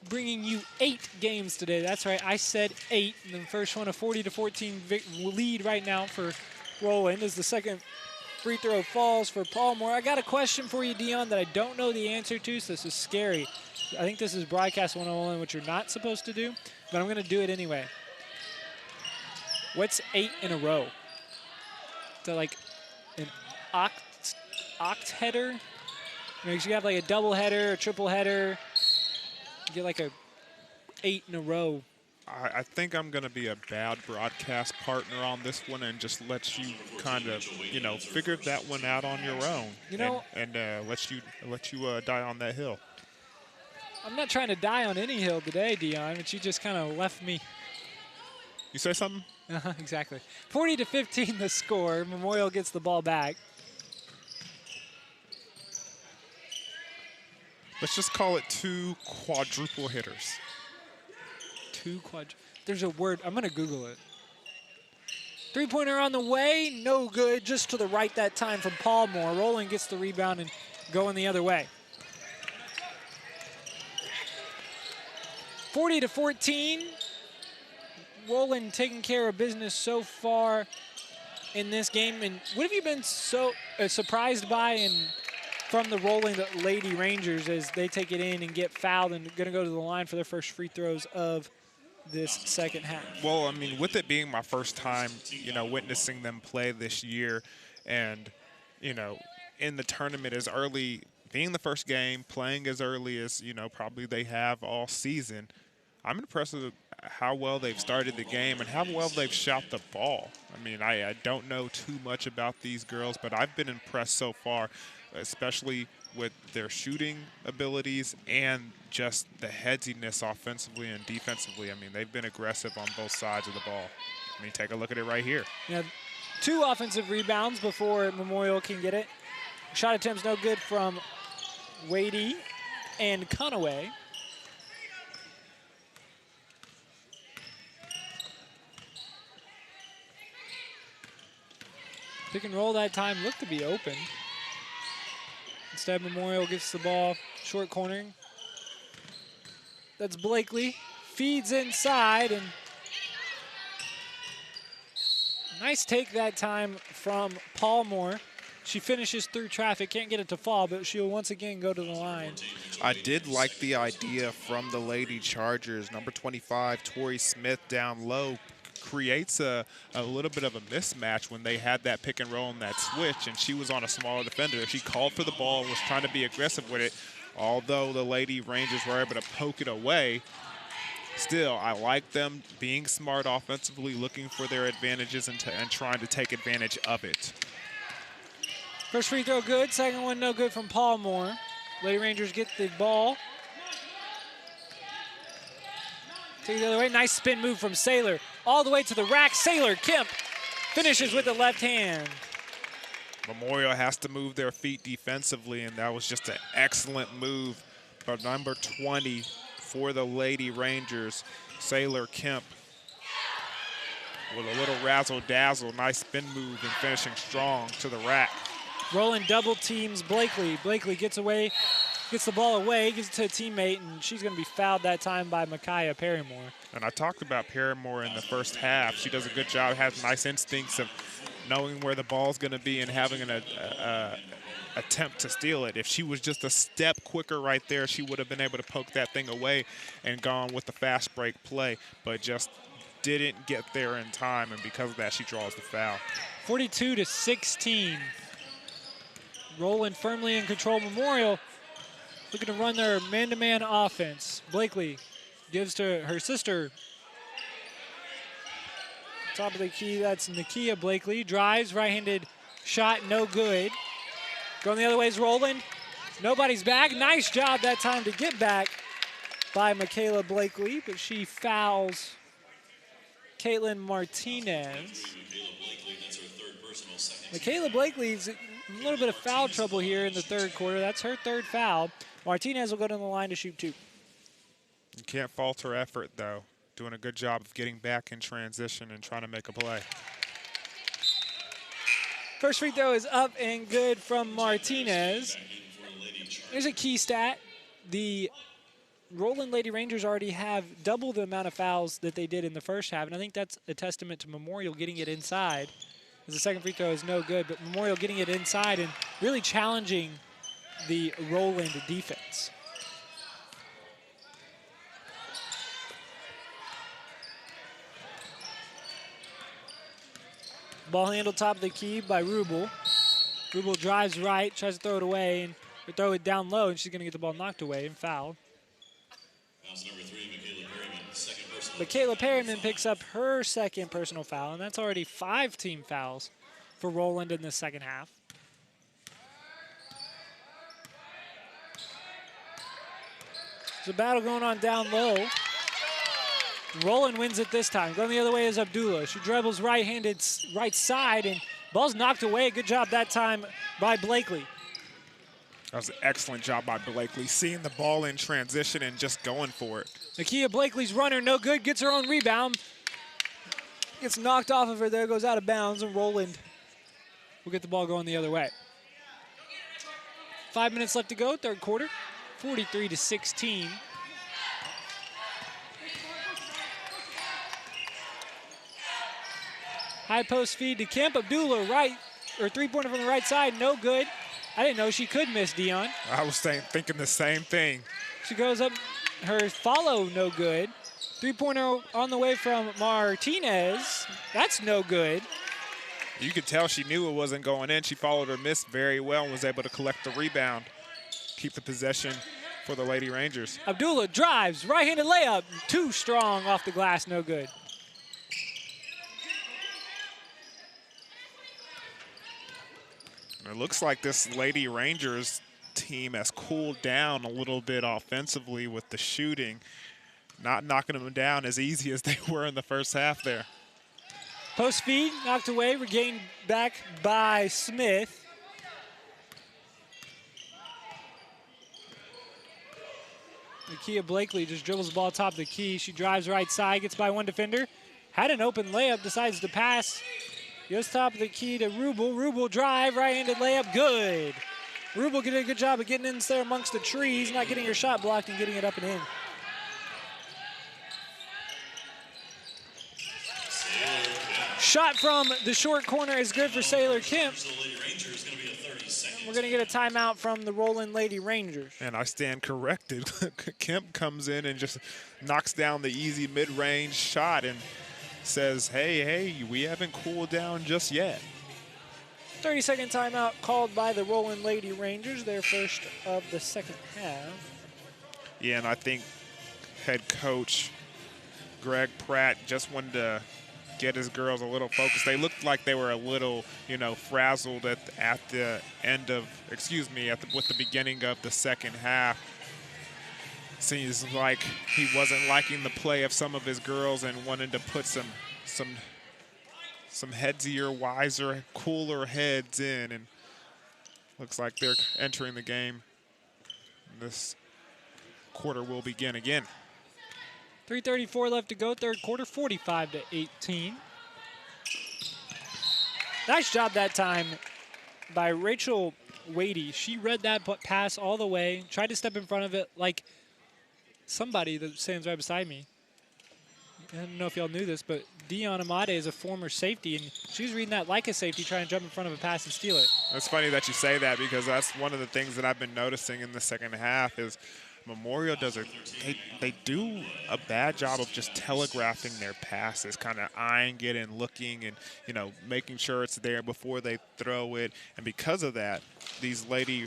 bringing you 8 games today. That's right, I said 8. And the first one, a 40-14 lead right now for Roland as the second free throw falls for Paul Moore. I got a question for you, Dion, that I don't know the answer to, so this is scary. I think this is Broadcast 101, which you're not supposed to do, but I'm gonna do it anyway. What's 8 in a row? So like an oct header? You know, you have like a double header, a triple header. You get like a 8 in a row. I think I'm going to be a bad broadcast partner on this one and just let you kind of, you know, figure that one out on your own. You know, and let you die on that hill. I'm not trying to die on any hill today, Dion, but you just kind of left me. You say something? Exactly. 40-15 the score. Memorial gets the ball back. Let's just call it 2 quadruple hitters. There's a word. I'm going to Google it. Three-pointer on the way. No good. Just to the right that time from Paul Moore. Roland gets the rebound and going the other way. 40-14. Roland taking care of business so far in this game. And what have you been so surprised by and from the Roland Lady Rangers as they take it in and get fouled and going to go to the line for their first free throws of this second half? Well, I mean, with it being my first time, you know, witnessing them play this year and, you know, in the tournament as early, being the first game, playing as early as, you know, probably they have all season, I'm impressed with how well they've started the game and how well they've shot the ball. I mean, I don't know too much about these girls, but I've been impressed so far, especially with their shooting abilities and just the headsiness offensively and defensively. I mean, they've been aggressive on both sides of the ball. I mean, take a look at it right here. Yeah, 2 offensive rebounds before Memorial can get it. Shot attempts no good from Wadey and Conaway. Pick and roll that time looked to be open. Instead, Memorial gets the ball, short cornering. That's Blakely. Feeds inside, and nice take that time from Paul Moore. She finishes through traffic, can't get it to fall, but she'll once again go to the line. I did like the idea from the Lady Chargers. Number 25, Tori Smith down low, creates a little bit of a mismatch when they had that pick and roll and that switch, and she was on a smaller defender. She called for the ball and was trying to be aggressive with it. Although the Lady Rangers were able to poke it away, still, I like them being smart offensively, looking for their advantages and trying to take advantage of it. First free throw good, second one no good from Paul Moore. Lady Rangers get the ball. Take it the other way, nice spin move from Saylor. All the way to the rack, Saylor Kemp finishes with the left hand. Memorial has to move their feet defensively, and that was just an excellent move. But number 20 for the Lady Rangers, Saylor Kemp, with a little razzle-dazzle, nice spin move and finishing strong to the rack. Roland double teams Blakely. Blakely gets away Gets the ball away, gives it to a teammate, and she's going to be fouled that time by Micaiah Perrymore. And I talked about Perrymore in the first half. She does a good job, has nice instincts of knowing where the ball's going to be and having an attempt to steal it. If she was just a step quicker right there, she would have been able to poke that thing away and gone with the fast break play, but just didn't get there in time, and because of that, she draws the foul. 42-16. Roland firmly in control. Memorial looking to run their man-to-man offense. Blakely gives to her sister. Top of the key, that's Nakia Blakely. Drives, right-handed shot, no good. Going the other way is Roland. Nobody's back. Nice job that time to get back by Michaela Blakely, but she fouls Caitlin Martinez. Michaela Blakely's a little bit of foul trouble here in the third quarter. That's her third foul. Martinez will go to the line to shoot 2. You can't fault her effort, though. Doing a good job of getting back in transition and trying to make a play. First free throw is up and good from Martinez. Here's a key stat. The Roland Lady Rangers already have double the amount of fouls that they did in the first half, and I think that's a testament to Memorial getting it inside. As the second free throw is no good, but Memorial getting it inside and really challenging the Roland defense. Ball handled top of the key by Rubel. Rubel drives right, tries to throw it away, and throw it down low, and she's going to get the ball knocked away and fouled. Number 3, Michaela Perryman, second personal. Michaela Perryman picks up her second personal foul, and that's already 5 team fouls for Roland in the second half. There's a battle going on down low. Roland wins it this time. Going the other way is Abdullah. She dribbles right-handed right side, and ball's knocked away. Good job that time by Blakely. That was an excellent job by Blakely, seeing the ball in transition and just going for it. Nakia Blakely's runner, no good, gets her own rebound. Gets knocked off of her there, goes out of bounds, and Roland will get the ball going the other way. 5 minutes left to go, third quarter, 43-16. High post feed to Kemp. Abdullah right, or three-pointer from the right side, no good. I didn't know she could miss, Dion. I was thinking the same thing. She goes up, her follow, no good. Three-pointer on the way from Martinez. That's no good. You could tell she knew it wasn't going in. She followed her miss very well and was able to collect the rebound, keep the possession for the Lady Rangers. Abdullah drives, right-handed layup, too strong off the glass, no good. It looks like this Lady Rangers team has cooled down a little bit offensively with the shooting, not knocking them down as easy as they were in the first half there. Post feed, knocked away, regained back by Smith. Nakia Blakely just dribbles the ball top of the key. She drives right side, gets by one defender. Had an open layup, decides to pass. Goes top of the key to Rubel. Rubel drive, right-handed layup, good. Rubel did a good job of getting in there amongst the trees, not getting her shot blocked and getting it up and in. Shot from the short corner is good for Sailor Kemp. We're going to get a timeout from the Roland Lady Rangers. And I stand corrected. Kemp comes in and just knocks down the easy mid-range shot and says, hey, we haven't cooled down just yet. 30-second timeout called by the Roland Lady Rangers, their first of the second half. Yeah, and I think head coach Greg Pratt just wanted to get his girls a little focused. They looked like they were a little, frazzled at the end of, with the beginning of the second half. Seems like he wasn't liking the play of some of his girls and wanted to put some headsier, wiser, cooler heads in, and looks like they're entering the game. This quarter will begin again. 3:34 left to go, third quarter, 45-18. Nice job that time by Rachel Wadey. She read that pass all the way, tried to step in front of it like somebody that stands right beside me. I don't know if y'all knew this, but Dion Amade is a former safety, and she was reading that like a safety, trying to jump in front of a pass and steal it. It's funny that you say that, because that's one of the things that I've been noticing in the second half is Memorial they do a bad job of just telegraphing their passes, kind of eyeing it and looking and, you know, making sure it's there before they throw it. And because of that, these Lady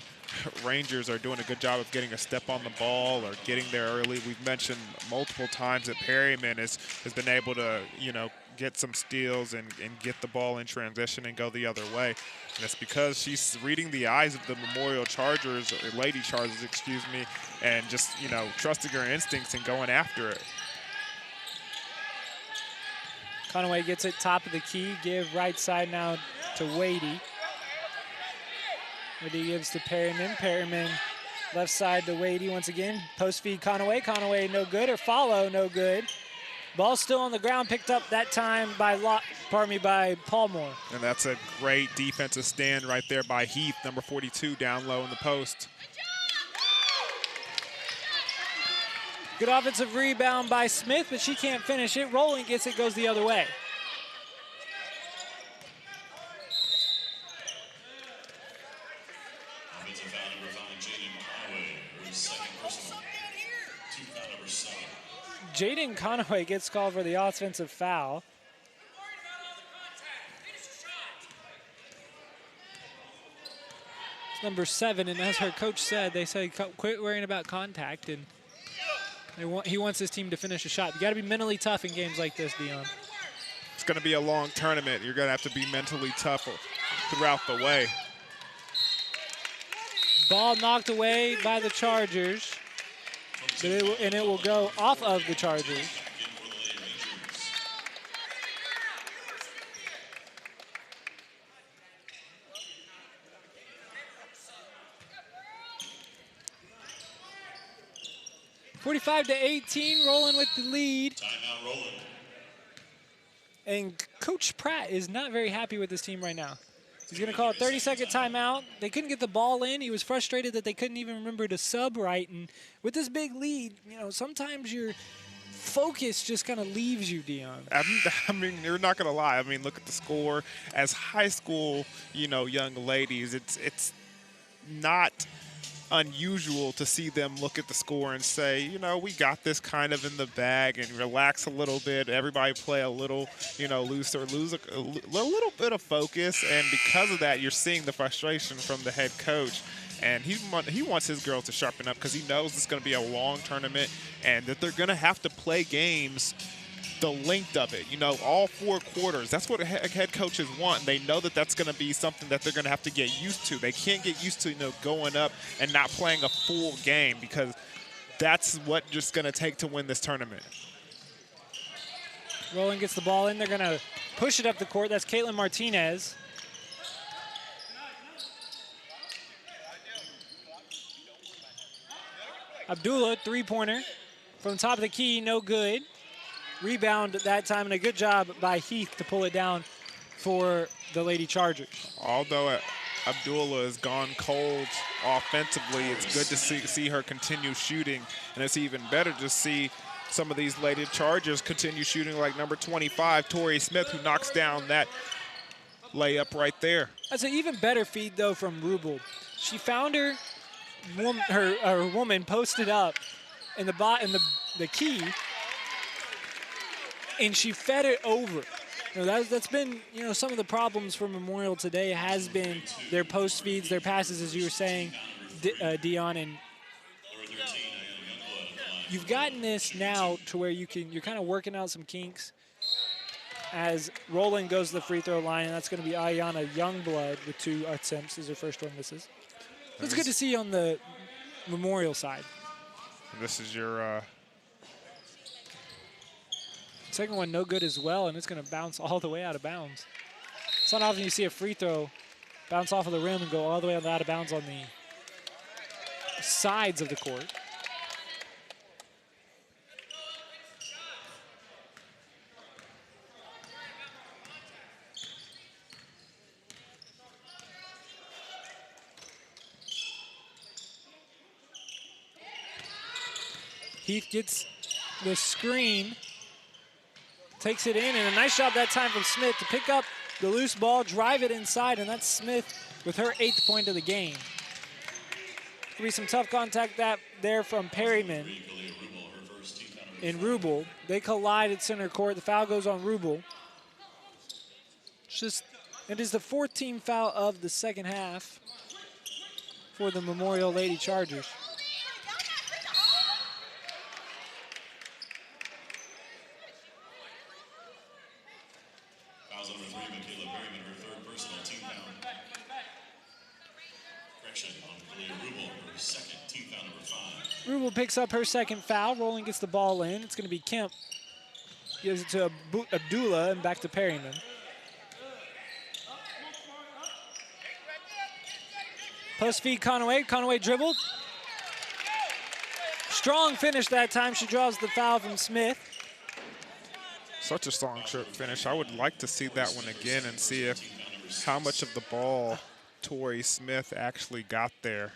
Rangers are doing a good job of getting a step on the ball or getting there early. We've mentioned multiple times that Perryman has been able to, you know, get some steals and get the ball in transition and go the other way. And it's because she's reading the eyes of the Memorial Chargers, or Lady Chargers, excuse me, and just, you know, trusting her instincts and going after it. Conaway gets it top of the key, give right side now to Wadey. Wadey gives to Perryman. Perryman left side to Wadey once again. Post feed Conaway. Conaway no good, or follow no good. Ball still on the ground, picked up that time by Paulmore. And that's a great defensive stand right there by Heath, number 42, down low in the post. Good offensive rebound by Smith, but she can't finish it. Roland gets it, goes the other way. Offensive foul number 5, Jaden Conaway, her second personal. 2 foul number 7. Jaden Conaway gets called for the offensive foul. It's number 7, and as her coach said, they say quit worrying about contact, and he wants his team to finish a shot. You got to be mentally tough in games like this, Dion. It's going to be a long tournament. You're going to have to be mentally tough throughout the way. Ball knocked away by the Chargers, but it will go off of the Chargers. (45-18), Roland with the lead. Timeout, Roland. And Coach Pratt is not very happy with this team right now. He's going to call a 30-second timeout. They couldn't get the ball in. He was frustrated that they couldn't even remember to sub right. And with this big lead, you know, sometimes your focus just kind of leaves you, Dion. I mean, you're not going to lie. I mean, look at the score. As high school, you know, young ladies, it's not unusual to see them look at the score and say, you know, we got this kind of in the bag, and relax a little bit. Everybody play a little, you know, lose a little bit of focus. And because of that, you're seeing the frustration from the head coach. And he wants his girls to sharpen up, because he knows it's going to be a long tournament and that they're going to have to play games the length of it, you know, all 4 quarters. That's what head coaches want. They know that that's going to be something that they're going to have to get used to. They can't get used to, you know, going up and not playing a full game, because that's what just going to take to win this tournament. Roland gets the ball in. They're going to push it up the court. That's Caitlin Martinez. Abdullah, three-pointer from the top of the key, no good. Rebound that time, and a good job by Heath to pull it down for the Lady Chargers. Although Abdullah has gone cold offensively, it's good to see her continue shooting, and it's even better to see some of these Lady Chargers continue shooting, like number 25, Tori Smith, who knocks down that layup right there. That's an even better feed, though, from Rubel. She found her woman posted up in the key, and she fed it over. You know, that's been, you know, some of the problems for Memorial today has been their post feeds, their passes, as you were saying, Dion. And you've gotten this now to where you're kind of working out some kinks. As Roland goes to the free throw line, and that's going to be Ayana Youngblood with 2 attempts as her first one misses. It's good to see on the Memorial side. This is your second one no good as well, and it's going to bounce all the way out of bounds. It's not often you see a free throw bounce off of the rim and go all the way out of bounds on the sides of the court. Heath gets the screen, takes it in, and a nice job that time from Smith to pick up the loose ball, drive it inside, and that's Smith with her 8th point of the game. Could be some tough contact there from Perryman and Rubel. They collide at center court. The foul goes on Rubel. It is the 4th team foul of the second half for the Memorial Lady Chargers. Fouls number 3, Michaela Perryman, her 3rd personal team foul. Correction on Kalia Rubel, her 2nd team foul, number 5. Rubel picks up her 2nd foul. Roland gets the ball in. It's going to be Kemp. Gives it to Abdullah and back to Perryman. Post feed Conaway. Conaway dribbled. Strong finish that time. She draws the foul from Smith. Such a strong finish. I would like to see that one again and see how much of the ball Tori Smith actually got there.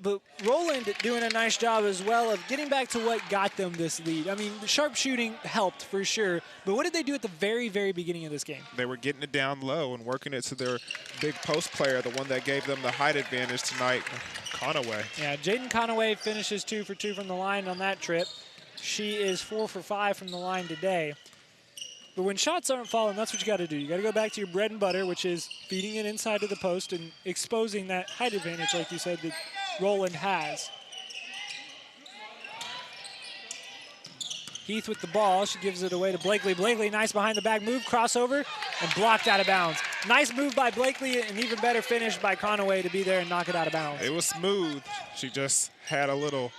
But Roland doing a nice job as well of getting back to what got them this lead. I mean, the sharpshooting helped for sure, but what did they do at the very, very beginning of this game? They were getting it down low and working it to their big post player, the one that gave them the height advantage tonight, Conaway. Yeah, Jaden Conaway finishes 2 for 2 from the line on that trip. She is 4 for 5 from the line today. But when shots aren't falling, that's what you got to do. You got to go back to your bread and butter, which is feeding it inside of the post and exposing that height advantage, like you said, that Roland has. Heath with the ball. She gives it away to Blakely. Blakely, nice behind the back move, crossover, and blocked out of bounds. Nice move by Blakely, and even better finish by Conaway to be there and knock it out of bounds. It was smooth. She just had a little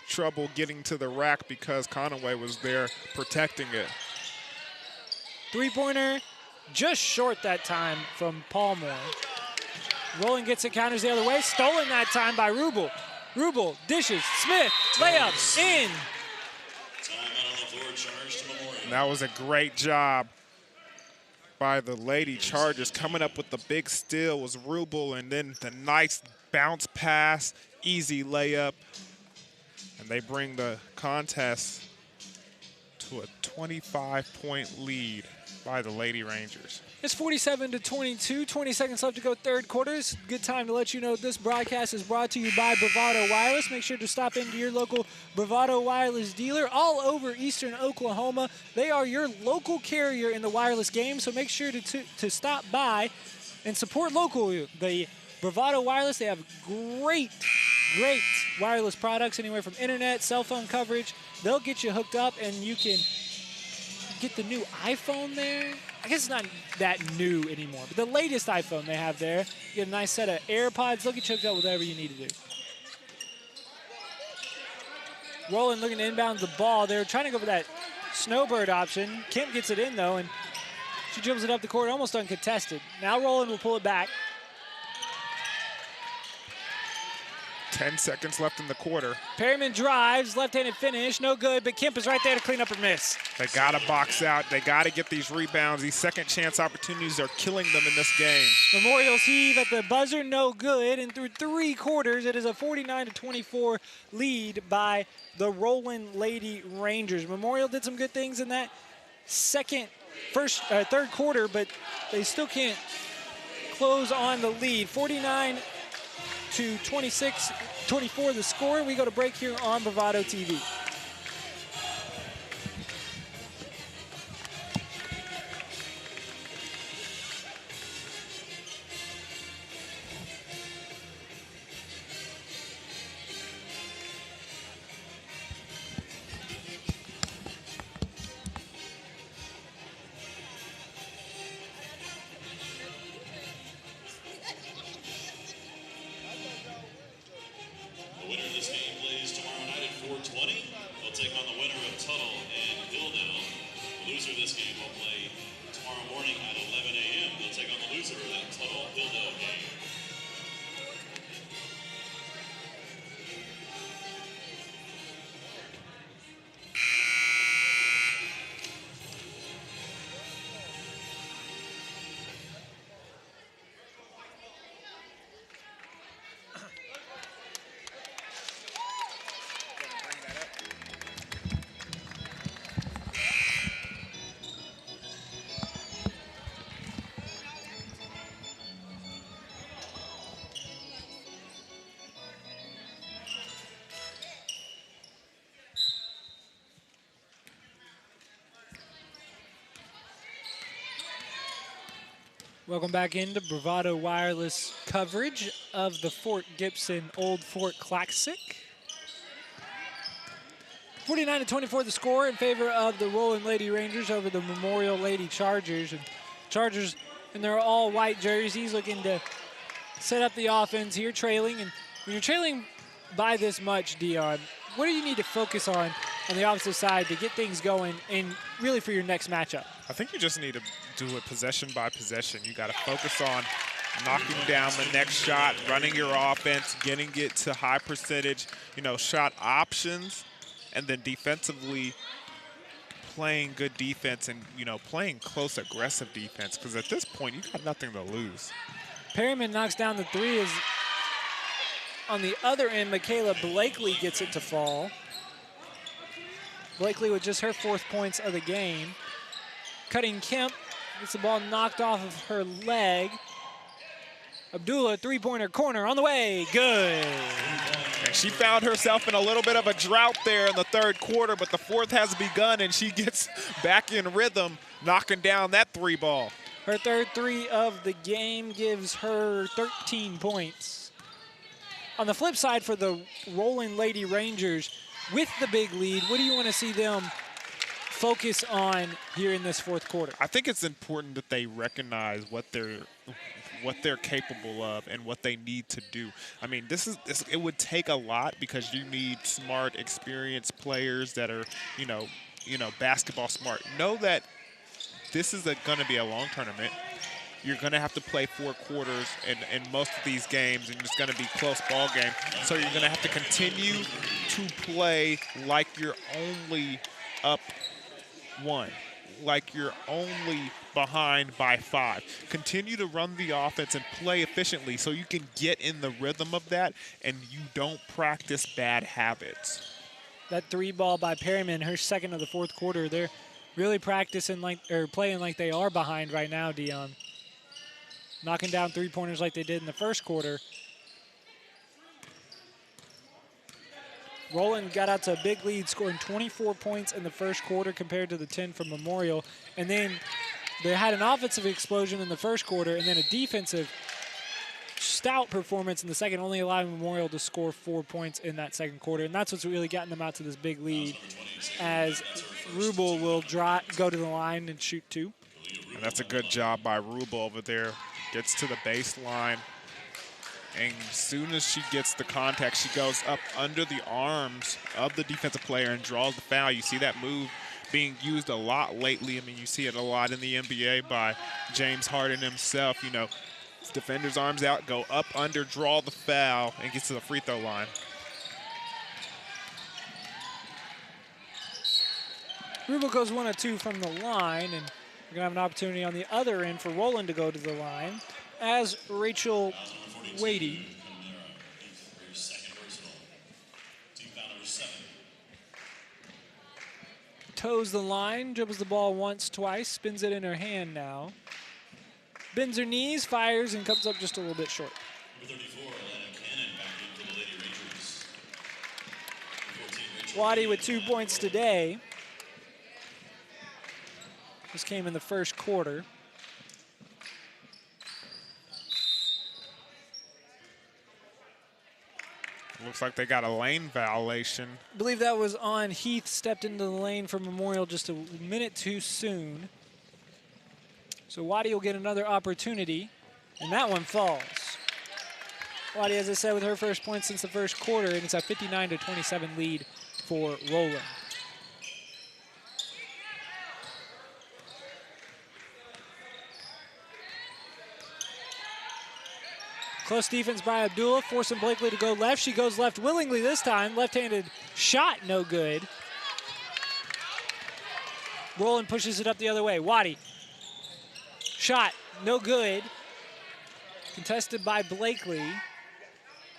trouble getting to the rack because Conaway was there protecting it. Three-pointer, just short that time from Palmore. Roland gets it, counters the other way. Stolen that time by Rubel. Rubel dishes, Smith, layup, in. And that was a great job by the Lady Chargers. Coming up with the big steal was Rubel, and then the nice bounce pass, easy layup. And they bring the contest to a 25-point lead by the Lady Rangers. It's 47-22, 20 seconds left to go third quarter. It's a good time to let you know this broadcast is brought to you by Bravado Wireless. Make sure to stop into your local Bravado Wireless dealer all over eastern Oklahoma. They are your local carrier in the wireless game, so make sure to stop by and support local. The Bravado Wireless, they have great wireless products, anywhere from internet, cell phone coverage. They'll get you hooked up, and you can get the new iPhone there. I guess it's not that new anymore, but the latest iPhone they have there. You get a nice set of AirPods. They'll get you hooked up with whatever you need to do. Roland looking to inbound the ball. They're trying to go for that snowbird option. Kemp gets it in, though, and she dribbles it up the court almost uncontested. Now Roland will pull it back. 10 seconds left in the quarter. Perryman drives, left-handed finish, no good, but Kemp is right there to clean up her miss. They got to box out. They got to get these rebounds. These second chance opportunities are killing them in this game. Memorial's heave at the buzzer, no good, and through 3 quarters, it is a 49-24 lead by the Roland Lady Rangers. Memorial did some good things in that third quarter, but they still can't close on the lead. 49-24 the score. We go to break here on Bravado TV. The winner of this game plays tomorrow night at 4:20. Welcome back into Bravado Wireless coverage of the Fort Gibson Old Fort Classic. 49-24 the score in favor of the Roland Lady Rangers over the Memorial Lady Chargers. And Chargers in their all-white jerseys looking to set up the offense here, trailing. And when you're trailing by this much, Dion, what do you need to focus on the offensive side to get things going and really for your next matchup? I think you just need to do it possession by possession. You got to focus on knocking down the next shot, running your offense, getting it to high percentage, shot options, and then defensively playing good defense and, playing close, aggressive defense. Because at this point, you got nothing to lose. Perryman knocks down the three. As on the other end, Michaela Blakely gets it to fall. Blakely with just her 4th points of the game. Cutting Kemp gets the ball knocked off of her leg. Abdullah, three-pointer corner on the way, good. And she found herself in a little bit of a drought there in the 3rd quarter, but the 4th has begun and she gets back in rhythm, knocking down that 3 ball. Her 3rd three of the game gives her 13 points. On the flip side for the Roland Lady Rangers, with the big lead, what do you want to see them focus on here in this 4th quarter? I think it's important that they recognize what they're capable of and what they need to do. I mean, it would take a lot because you need smart, experienced players that are, basketball smart. Know that this is going to be a long tournament. You're going to have to play 4 quarters in most of these games, and it's going to be close ball game. So you're going to have to continue to play like you're only up 1, like you're only behind by 5. Continue to run the offense and play efficiently so you can get in the rhythm of that and you don't practice bad habits. That 3 ball by Perryman, her 2nd of the 4th quarter, they're really practicing playing like they are behind right now, Dion. Knocking down 3-pointers like they did in the 1st quarter. Roland got out to a big lead, scoring 24 points in the 1st quarter compared to the 10 from Memorial. And then they had an offensive explosion in the 1st quarter and then a defensive stout performance in the 2nd, only allowing Memorial to score 4 points in that 2nd quarter. And that's what's really gotten them out to this big lead, as Rubel will go to the line and shoot 2. And that's a good job by Rubel over there. Gets to the baseline. And as soon as she gets the contact, she goes up under the arms of the defensive player and draws the foul. You see that move being used a lot lately. I mean, you see it a lot in the NBA by James Harden himself. Defender's arms out, go up under, draw the foul, and gets to the free throw line. Rubel goes 1 of 2 from the line, and we're going to have an opportunity on the other end for Roland to go to the line as Rachel Wadey toes the line, dribbles the ball once, twice, spins it in her hand now. Bends her knees, fires, and comes up just a little bit short. Wadey with 2 points today. This came in the 1st quarter. Looks like they got a lane violation. I believe that was on Heath, stepped into the lane for Memorial just a minute too soon. So Wadey will get another opportunity, and that one falls. Wadey, as I said, with her 1st point since the 1st quarter, and it's a 59-27 lead for Roland. Close defense by Abdullah, forcing Blakely to go left. She goes left willingly this time. Left-handed shot, no good. Roland pushes it up the other way. Wadey, shot, no good. Contested by Blakely.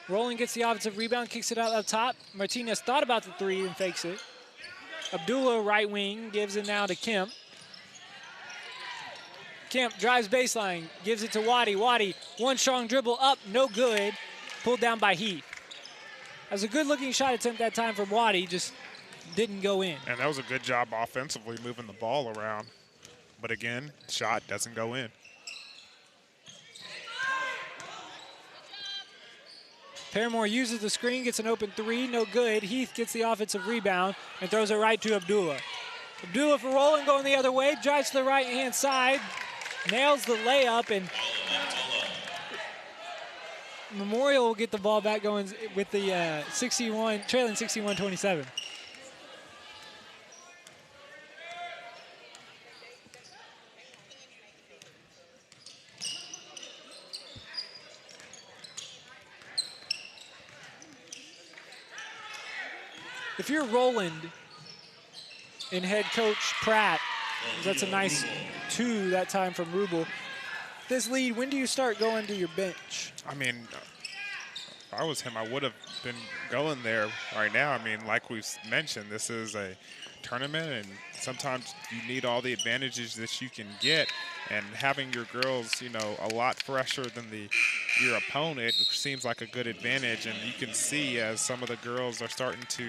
Roland gets the offensive rebound, kicks it out up top. Martinez thought about the 3 and fakes it. Abdullah, right wing, gives it now to Kemp. Kemp drives baseline, gives it to Wadey. Wadey, 1 strong dribble up, no good. Pulled down by Heath. That was a good-looking shot attempt that time from Wadey, just didn't go in. And that was a good job offensively moving the ball around. But again, shot doesn't go in. Paramore uses the screen, gets an open three, no good. Heath gets the offensive rebound and throws it right to Abdullah. Abdullah for Roland going the other way, drives to the right-hand side, nails the layup, and Memorial will get the ball back going with the trailing 61-27. If you're Roland and head coach Pratt, that's a nice 2 that time from Rubel. This lead, when do you start going to your bench? I mean, if I was him, I would have been going there right now. I mean, like we've mentioned, this is a tournament, and sometimes you need all the advantages that you can get. And having your girls, you know, a lot fresher than your opponent seems like a good advantage. And you can see as some of the girls are starting to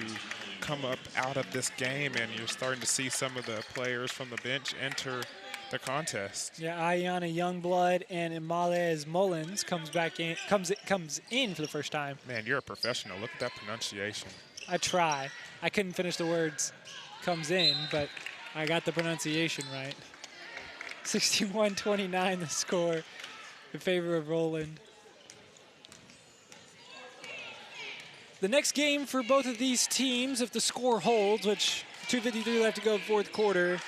come up out of this game, and you're starting to see some of the players from the bench enter the contest. Yeah, Ayana Youngblood and Imales Mullins comes in for the first time. Man, you're a professional. Look at that pronunciation. I try. I couldn't finish the words comes in, but I got the pronunciation right. 61-29 the score in favor of Roland. The next game for both of these teams, if the score holds, which 2:53 left to go fourth quarter,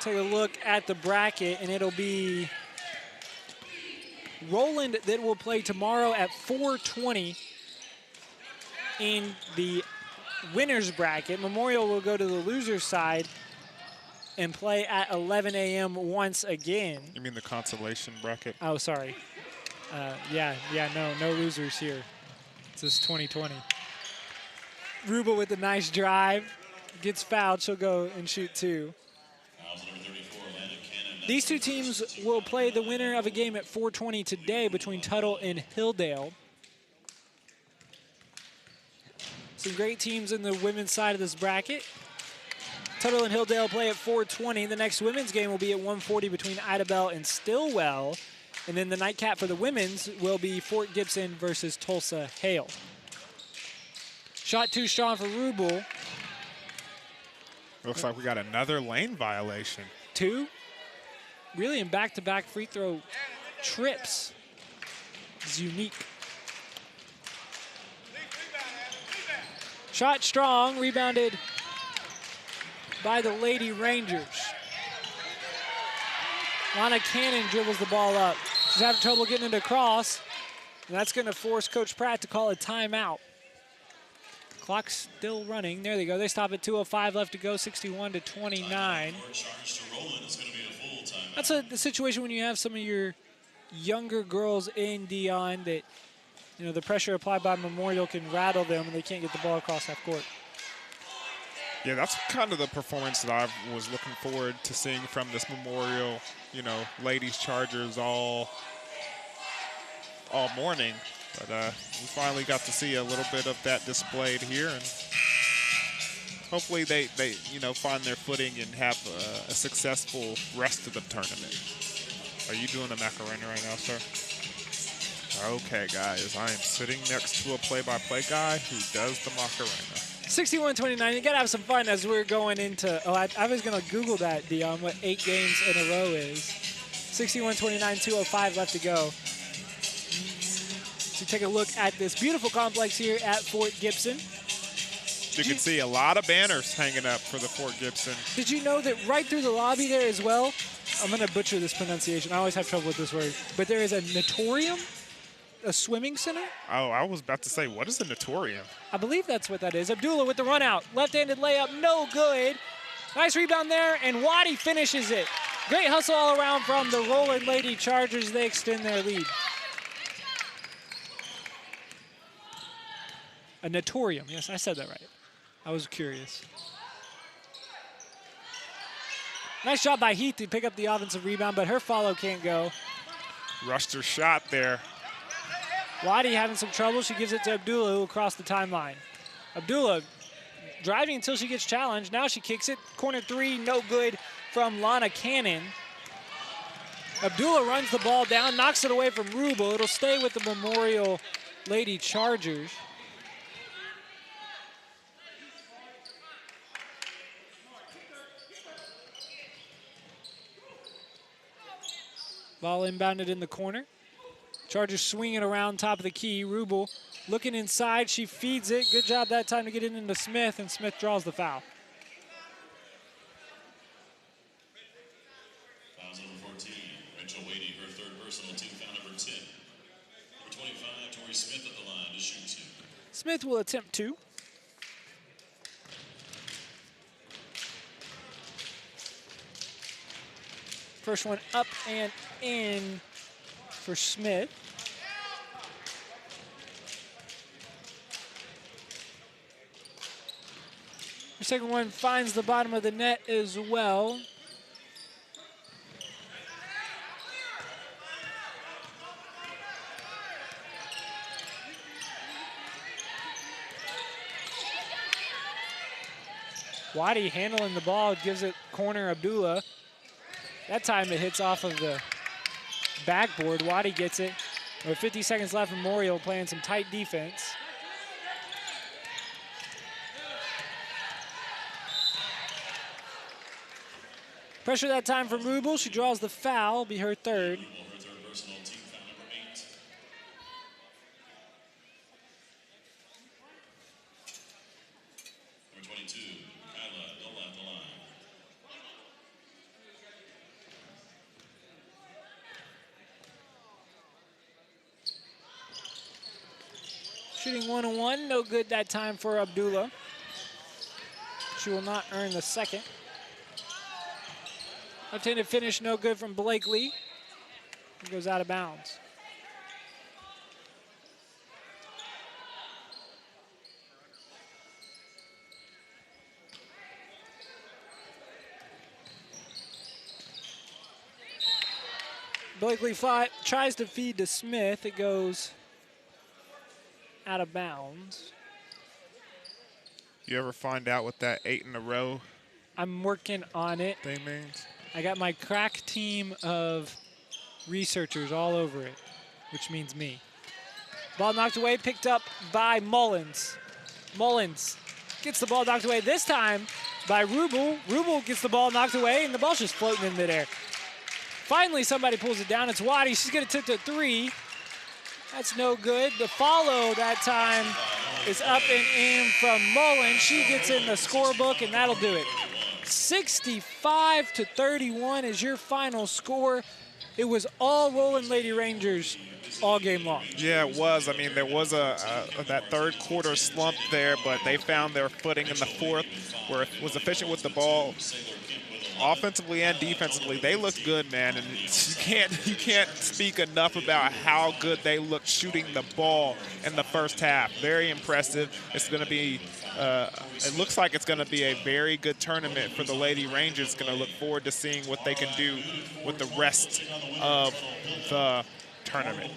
take a look at the bracket, and it'll be Roland that will play tomorrow at 4:20 in the winner's bracket. Memorial will go to the loser's side and play at 11 a.m. once again. You mean the consolation bracket? Oh, sorry. No losers here. This is 2020. Rubel with a nice drive. Gets fouled, she'll go and shoot 2. These two teams will play the winner of a game at 4:20 today between Tuttle and Hilldale. Some great teams in the women's side of this bracket. Tuttle and Hilldale play at 4:20. The next women's game will be at 1:40 between Idabel and Stillwell. And then the nightcap for the women's will be Fort Gibson versus Tulsa Hale. Shot 2 strong for Rubel. Looks like we got another lane violation. 2? Really in back-to-back free throw trips. It's unique. Shot strong, rebounded by the Lady Rangers. Lana Cannon dribbles the ball up. She's having trouble getting it across, and that's going to force Coach Pratt to call a timeout. Clock's still running. There they go. They stop at 2:05 left to go, 61-29. That's the situation when you have some of your younger girls in Dion that, you know, the pressure applied by Memorial can rattle them and they can't get the ball across half court. Yeah, that's kind of the performance that I was looking forward to seeing from this Memorial, you know, ladies Chargers all morning. But we finally got to see a little bit of that displayed here, and hopefully they you know, find their footing and have a successful rest of the tournament. Are you doing the Macarena right now, sir? Okay, guys, I am sitting next to a play-by-play guy who does the Macarena. 61-29, you gotta have some fun as we're going into, I was gonna Google that, Dion, what 8 games in a row is. 61-29, 2:05 left to go. So take a look at this beautiful complex here at Fort Gibson. You can see a lot of banners hanging up for the Fort Gibson. Did you know that right through the lobby there as well, I'm gonna butcher this pronunciation, I always have trouble with this word, but there is a Natorium, a swimming center? Oh, I was about to say, what is a Natorium? I believe that's what that is. Abdullah with the run out. Left-handed layup, no good. Nice rebound there, and Waddy finishes it. Great hustle all around from the Roland Lady Chargers. They extend their lead. A Natorium. Yes, I said that right. I was curious. Nice shot by Heath to pick up the offensive rebound, but her follow can't go. Rushed her shot there. Waddy having some trouble. She gives it to Abdullah, who will cross the timeline. Abdullah driving until she gets challenged. Now she kicks it. Corner 3, no good from Lana Cannon. Abdullah runs the ball down, knocks it away from Rubel. It'll stay with the Memorial Lady Chargers. Ball inbounded in the corner. Chargers swinging around top of the key. Rubel looking inside. She feeds it. Good job that time to get it into Smith, and Smith draws the foul. Fouls number 14, Rachel Wadey, her third personal team foul number 10. Number 25, Tori Smith at the line to shoot 2. Smith will attempt 2. First one up and in for Smith. The second one finds the bottom of the net as well. Wadey handling the ball, gives it corner Abdullah. That time it hits off of the backboard. Wadey gets it. With 50 seconds left, Memorial playing some tight defense. Pressure that time from Rubel. She draws the foul, be her third. Her third personal team foul number 8. Number 22, Kyla Dola at the line. Shooting 1-on-1, no good that time for Abdullah. She will not earn the second. Left-handed finish, no good from Blakely. It goes out of bounds. Blakely tries to feed to Smith. It goes out of bounds. You ever find out what that 8 in a row I'm working on it. thing means? I got my crack team of researchers all over it, which means me. Ball knocked away, picked up by Mullins. Mullins gets the ball knocked away this time by Rubel. Rubel gets the ball knocked away, and the ball's just floating in midair. Finally, somebody pulls it down. It's Wadey. She's going to attempt a 3. That's no good. The follow that time is up and in from Mullins. She gets in the scorebook, and that'll do it. 65-31 is your final score. It was all Roland Lady Rangers all game long. Yeah, it was. I mean, there was that third quarter slump there, but they found their footing in the fourth, where it was efficient with the ball. Offensively and defensively, they looked good, man, and you can't speak enough about how good they looked shooting the ball in the first half. Very impressive. It's going to be, it looks like it's going to be a very good tournament for the Lady Rangers. Going to look forward to seeing what they can do with the rest of the tournament.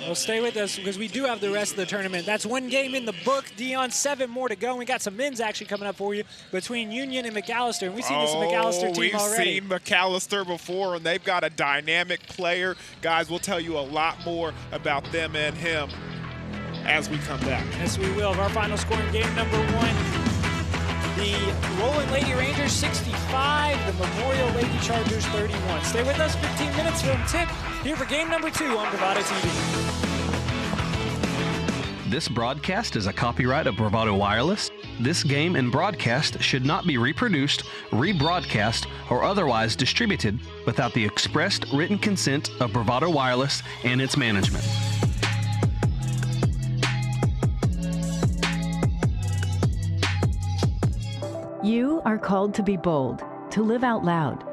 Well, stay with us because we do have the rest of the tournament. That's one game in the book. Dion, 7 more to go. We got some men's action coming up for you between Union and McAllister. And we've seen this McAllister team already. We've seen McAllister before, and they've got a dynamic player. Guys, we'll tell you a lot more about them and him as we come back. Yes, we will. Our final score in game number 1. The Roland Lady Rangers 65, the Memorial Lady Chargers 31. Stay with us, 15 minutes from tip here for game number 2 on Bravado TV. This broadcast is a copyright of Bravado Wireless. This game and broadcast should not be reproduced, rebroadcast, or otherwise distributed without the expressed written consent of Bravado Wireless and its management. You are called to be bold, to live out loud,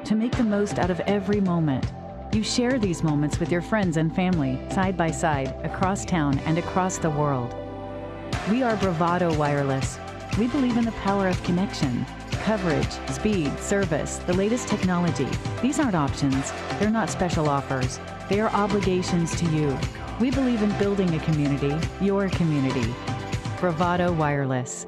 to make the most out of every moment. You share these moments with your friends and family, side by side, across town and across the world. We are Bravado Wireless. We believe in the power of connection, coverage, speed, service, the latest technology. These aren't options. They're not special offers. They are obligations to you. We believe in building a community, your community. Bravado Wireless.